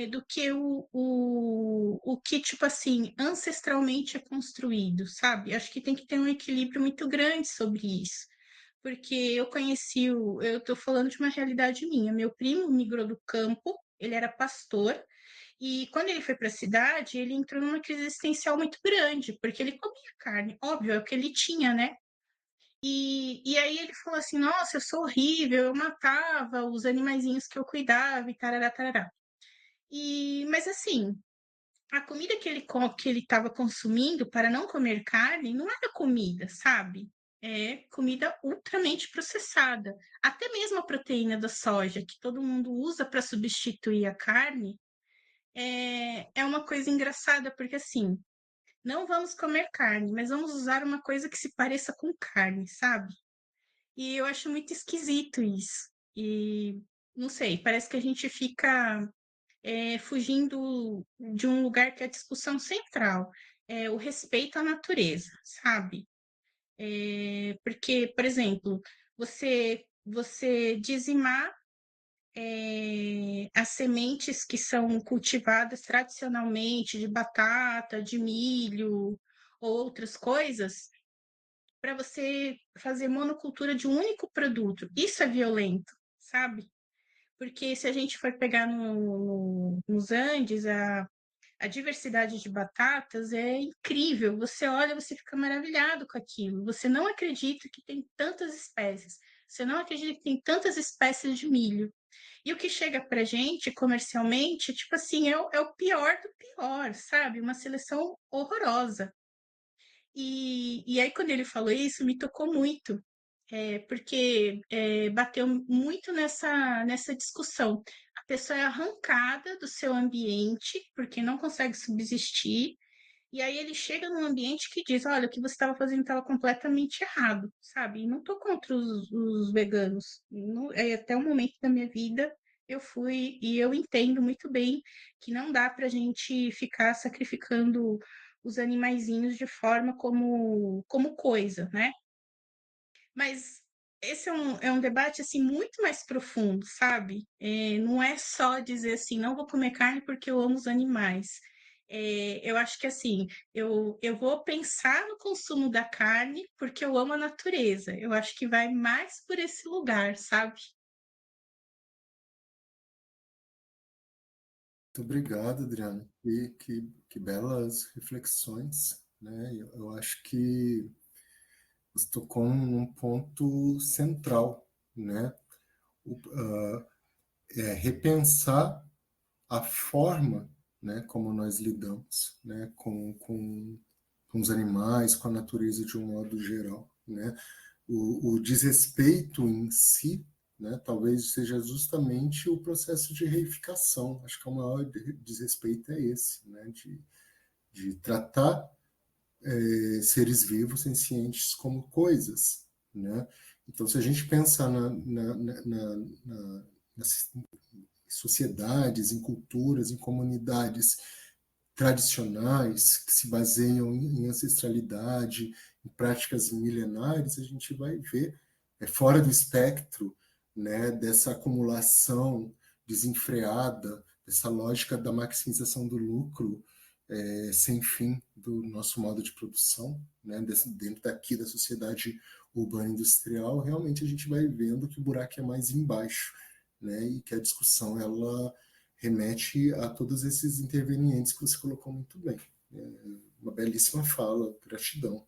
do que o que, tipo assim, ancestralmente é construído, sabe? Acho que tem que ter um equilíbrio muito grande sobre isso. Porque eu tô falando de uma realidade minha. Meu primo migrou do campo, ele era pastor, e quando ele foi para a cidade, ele entrou numa crise existencial muito grande, porque ele comia carne, óbvio, é o que ele tinha, né? E aí ele falou assim: Nossa, eu sou horrível, eu matava os animaizinhos que eu cuidava e tarará, tarará. Mas assim, a comida que ele estava consumindo para não comer carne não era comida, sabe? É comida ultramente processada. Até mesmo a proteína da soja, que todo mundo usa para substituir a carne, é uma coisa engraçada, porque assim, não vamos comer carne, mas vamos usar uma coisa que se pareça com carne, sabe? E eu acho muito esquisito isso. E não sei, parece que a gente fica fugindo de um lugar que é a discussão central, é o respeito à natureza, sabe? Porque, por exemplo, você dizimar as sementes que são cultivadas tradicionalmente de batata, de milho, ou outras coisas, para você fazer monocultura de um único produto. Isso é violento, sabe? Porque se a gente for pegar nos Andes, a diversidade de batatas é incrível. Você olha, você fica maravilhado com aquilo. Você não acredita que tem tantas espécies. Você não acredita que tem tantas espécies de milho. E o que chega pra gente comercialmente, tipo assim, é o pior do pior, sabe? Uma seleção horrorosa. E aí, quando ele falou isso, me tocou muito, porque bateu muito nessa discussão. A pessoa é arrancada do seu ambiente porque não consegue subsistir, e aí ele chega num ambiente que diz: Olha, o que você estava fazendo estava completamente errado, sabe? E não estou contra os veganos. Até o momento da minha vida eu fui e eu entendo muito bem que não dá para a gente ficar sacrificando os animaizinhos de forma como coisa, né? Mas esse é um debate assim muito mais profundo, sabe? Não é só dizer assim, não vou comer carne porque eu amo os animais. Eu acho que assim, eu vou pensar no consumo da carne porque eu amo a natureza. Eu acho que vai mais por esse lugar, sabe? Muito obrigado, Adriano. E que belas reflexões, né? Eu acho que você tocou num ponto central, né? Repensar a forma, né, como nós lidamos, né, com os animais, com a natureza de um modo geral, né? O desrespeito em si, né, talvez seja justamente o processo de reificação. Acho que o maior desrespeito é esse, né, de tratar seres vivos, sencientes, como coisas, né? Então, se a gente pensar nas sociedades, em culturas, em comunidades tradicionais que se baseiam em ancestralidade, em práticas milenares, a gente vai ver fora do espectro, né, dessa acumulação desenfreada, dessa lógica da maximização do lucro sem fim do nosso modo de produção, né, dentro daqui da sociedade urbana industrial, realmente a gente vai vendo que o buraco é mais embaixo, né, e que a discussão ela remete a todos esses intervenientes que você colocou muito bem. Uma belíssima fala, gratidão.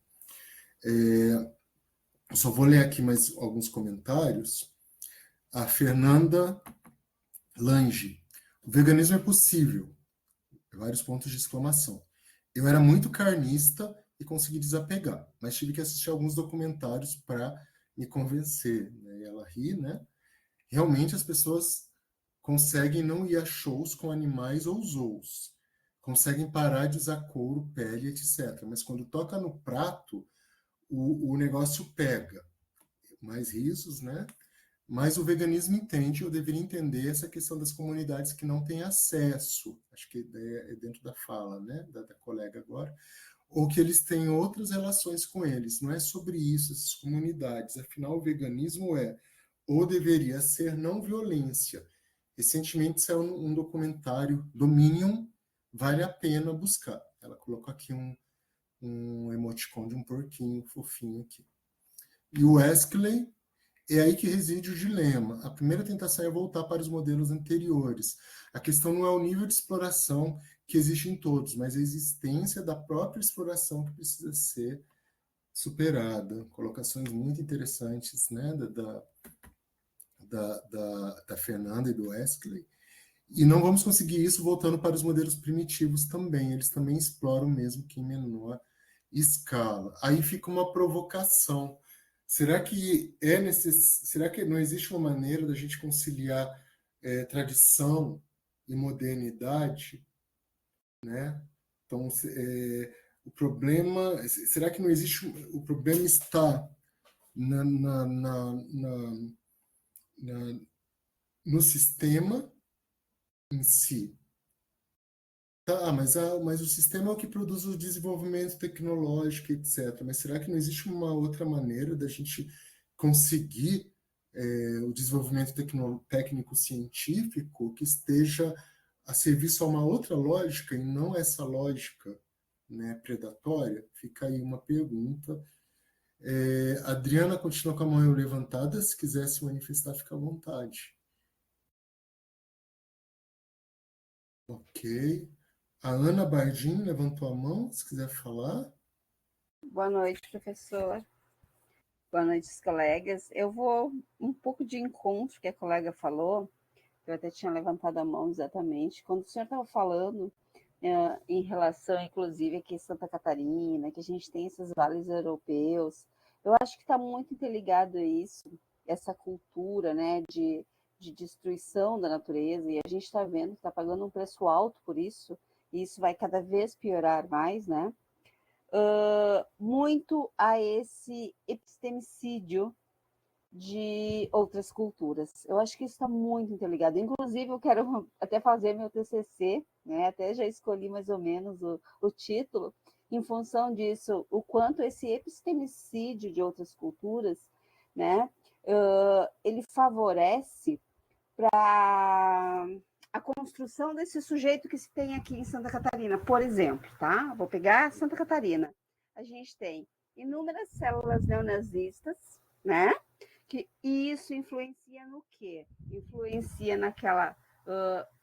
Eu só vou ler aqui mais alguns comentários. A Fernanda Lange. O veganismo é possível. Vários pontos de exclamação. Eu era muito carnista e consegui desapegar, mas tive que assistir alguns documentários para me convencer. Né? E ela ri, né? Realmente as pessoas conseguem não ir a shows com animais ou zoos. Conseguem parar de usar couro, pele, etc. Mas quando toca no prato, o negócio pega. Mais risos, né? Mas o veganismo entende, eu deveria entender essa questão das comunidades que não têm acesso, acho que é dentro da fala, né, da colega agora, ou que eles têm outras relações com eles. Não é sobre isso, essas comunidades. Afinal, o veganismo ou deveria ser não violência. Recentemente saiu um documentário, Dominion, vale a pena buscar. Ela colocou aqui um emoticon de um porquinho fofinho aqui. E o Wesley, é aí que reside o dilema. A primeira tentação é voltar para os modelos anteriores. A questão não é o nível de exploração que existe em todos, mas a existência da própria exploração que precisa ser superada. Colocações muito interessantes, né, da Fernanda e do Wesley. E não vamos conseguir isso voltando para os modelos primitivos também. Eles também exploram mesmo que em menor escala. Aí fica uma provocação. Será que não existe uma maneira da gente conciliar tradição e modernidade, né? Então, o problema, será que não existe, o problema está na, na, na, na, na, no sistema em si? Tá, mas o sistema é o que produz o desenvolvimento tecnológico, etc. Mas será que não existe uma outra maneira da gente conseguir o desenvolvimento técnico-científico que esteja a serviço a uma outra lógica e não essa lógica, né, predatória? Fica aí uma pergunta. Adriana continua com a mão levantada. Se quiser se manifestar, fica à vontade. Ok. A Ana Bardim levantou a mão, se quiser falar. Boa noite, professor. Boa noite, colegas. Eu vou um pouco de encontro que a colega falou, eu até tinha levantado a mão exatamente, quando o senhor estava falando em relação, inclusive, aqui em Santa Catarina, que a gente tem esses vales europeus. Eu acho que está muito interligado a isso, essa cultura, né, de destruição da natureza, e a gente está vendo que está pagando um preço alto por isso, e isso vai cada vez piorar mais, né? Muito a esse epistemicídio de outras culturas. Eu acho que isso está muito interligado. Inclusive, eu quero até fazer meu TCC, né? Até já escolhi mais ou menos o título, em função disso, o quanto esse epistemicídio de outras culturas, né, ele favorece para a construção desse sujeito que se tem aqui em Santa Catarina, por exemplo, tá? Vou pegar Santa Catarina. A gente tem inúmeras células neonazistas, né? E isso influencia no quê? Influencia naquela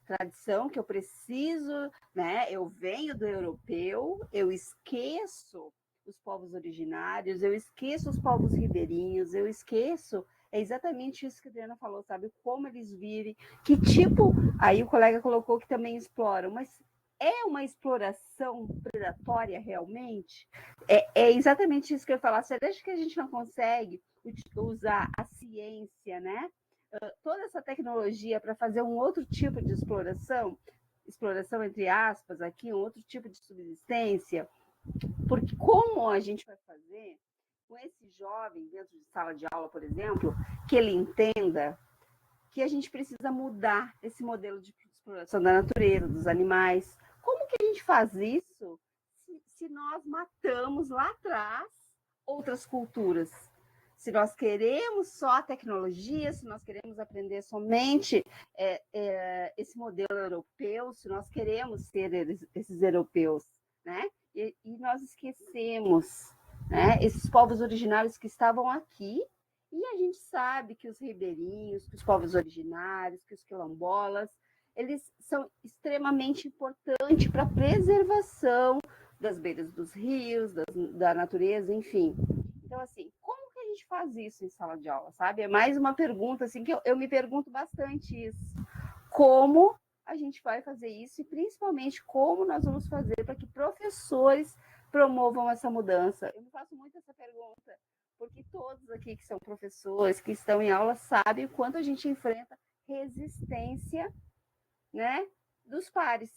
tradição que eu preciso, né? Eu venho do europeu, eu esqueço os povos originários, eu esqueço os povos ribeirinhos, eu esqueço. É exatamente isso que a Adriana falou, sabe? Como eles vivem, que tipo. Aí o colega colocou que também exploram, mas é uma exploração predatória realmente? É exatamente isso que eu ia falar. Você acha que a gente não consegue usar a ciência, né? Toda essa tecnologia para fazer um outro tipo de exploração entre aspas, aqui, um outro tipo de subsistência, porque como a gente vai fazer com esse jovem dentro de sala de aula, por exemplo, que ele entenda que a gente precisa mudar esse modelo de exploração da natureza, dos animais. Como que a gente faz isso se nós matamos lá atrás outras culturas? Se nós queremos só a tecnologia, se nós queremos aprender somente esse modelo europeu, se nós queremos ser esses europeus, né? E nós esquecemos, né, esses povos originários que estavam aqui, e a gente sabe que os ribeirinhos, que os povos originários, que os quilombolas, eles são extremamente importantes para a preservação das beiras dos rios, da natureza, enfim. Então, assim, como que a gente faz isso em sala de aula, sabe? É mais uma pergunta, assim, que eu me pergunto bastante isso. Como a gente vai fazer isso e, principalmente, como nós vamos fazer para que professores promovam essa mudança? Eu me faço muito essa pergunta, porque todos aqui que são professores, que estão em aula, sabem o quanto a gente enfrenta resistência, né, dos pares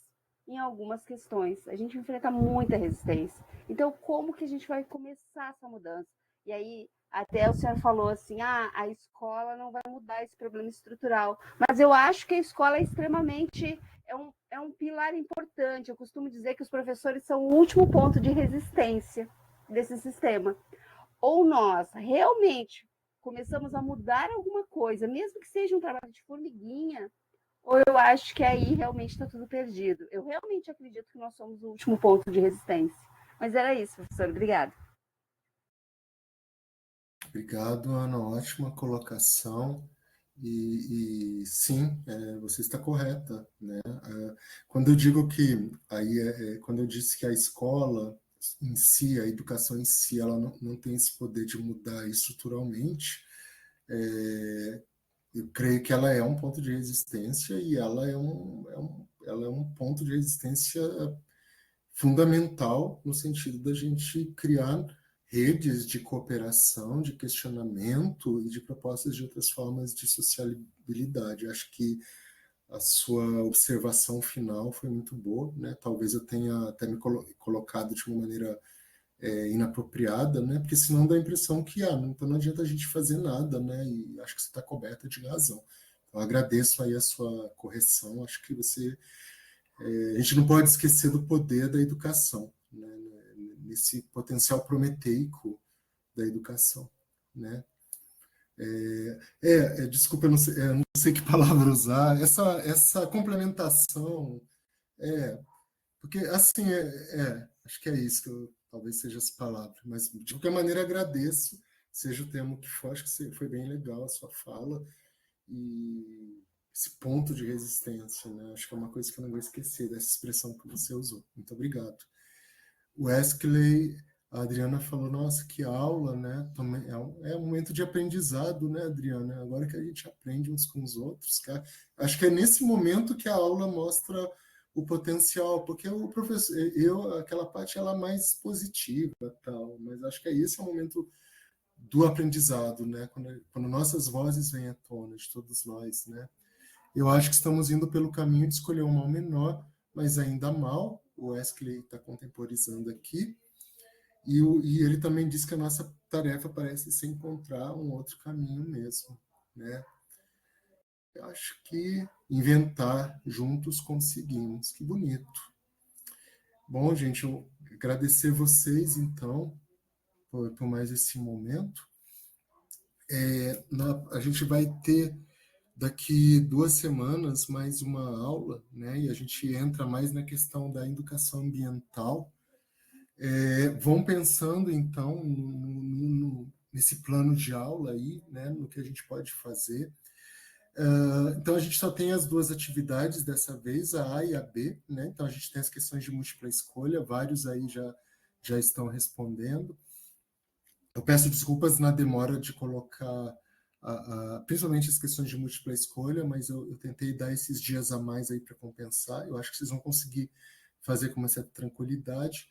em algumas questões. A gente enfrenta muita resistência. Então, como que a gente vai começar essa mudança? E aí, até o senhor falou assim, a escola não vai mudar esse problema estrutural. Mas eu acho que a escola é extremamente... É um pilar importante. Eu costumo dizer que os professores são o último ponto de resistência desse sistema. Ou nós realmente começamos a mudar alguma coisa, mesmo que seja um trabalho de formiguinha, ou eu acho que aí realmente está tudo perdido. Eu realmente acredito que nós somos o último ponto de resistência. Mas era isso, professor. Obrigada. Obrigado, Ana. Ótima colocação. E sim, você está correta, né? Quando eu digo que quando eu disse que a escola em si, a educação em si, ela não tem esse poder de mudar estruturalmente, eu creio que ela é um ponto de resistência e ela é um ponto de resistência fundamental no sentido da gente criar redes de cooperação, de questionamento e de propostas de outras formas de sociabilidade. Acho que a sua observação final foi muito boa, né? Talvez eu tenha até me colocado de uma maneira inapropriada, né? Porque senão dá a impressão que então não adianta a gente fazer nada, né? E acho que você está coberta de razão. Então, agradeço aí a sua correção. Acho que a gente não pode esquecer do poder da educação, né? Nesse potencial prometeico da educação, né? Desculpa, eu não sei que palavra usar. Essa complementação, porque assim acho que é isso que talvez seja essa palavra. Mas de qualquer maneira agradeço, seja o termo que for. Acho que foi bem legal a sua fala e esse ponto de resistência, né? Acho que é uma coisa que eu não vou esquecer dessa expressão que você usou. Muito obrigado. Wesley, a Adriana falou, nossa, que aula, né? Também é um momento de aprendizado, né, Adriana? Agora que a gente aprende uns com os outros, cara. Acho que é nesse momento que a aula mostra o potencial, porque o professor, aquela parte ela é mais positiva, tal, mas acho que esse é o momento do aprendizado, né? Quando nossas vozes vêm à tona, de todos nós, né? Eu acho que estamos indo pelo caminho de escolher um mal menor, mas ainda mal. O Wesley está contemporizando aqui. E ele também diz que a nossa tarefa parece ser encontrar um outro caminho mesmo, né? Eu acho que inventar juntos conseguimos. Que bonito. Bom, gente, eu agradecer vocês, então, por mais esse momento. A gente vai ter daqui 2 semanas mais uma aula, né? E a gente entra mais na questão da educação ambiental. Vão pensando, então, nesse plano de aula aí, né? No que a gente pode fazer. Então, a gente só tem as 2 atividades dessa vez, a A e a B, né? Então, a gente tem as questões de múltipla escolha, vários aí já estão respondendo. Eu peço desculpas na demora de colocar, principalmente as questões de múltipla escolha, mas eu tentei dar esses dias a mais aí para compensar. Eu acho que vocês vão conseguir fazer com uma certa tranquilidade.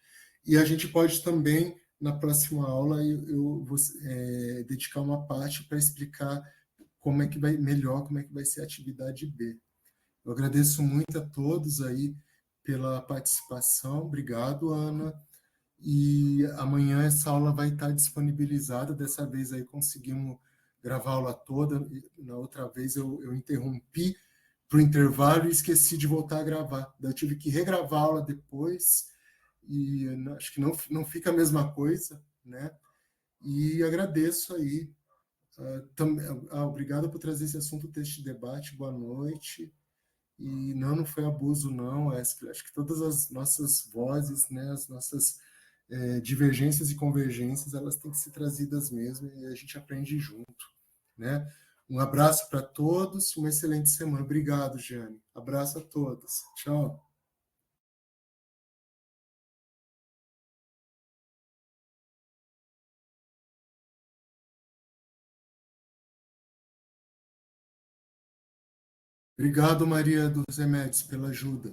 E a gente pode também, na próxima aula, eu vou dedicar uma parte para explicar como é que vai ser a atividade B. Eu agradeço muito a todos aí pela participação. Obrigado, Ana. E amanhã essa aula vai estar disponibilizada. Dessa vez aí conseguimos gravar a aula toda. Na outra vez eu interrompi para o intervalo e esqueci de voltar a gravar. Daí eu tive que regravar a aula depois e acho que não fica a mesma coisa, né? E agradeço aí. Obrigado por trazer esse assunto deste debate. Boa noite. E não foi abuso, não. Acho que todas as nossas vozes, né, as nossas divergências e convergências, elas têm que ser trazidas mesmo e a gente aprende junto, né? Um abraço para todos, uma excelente semana. Obrigado, Jane. Abraço a todos. Tchau. Obrigado, Maria dos Remédios, pela ajuda.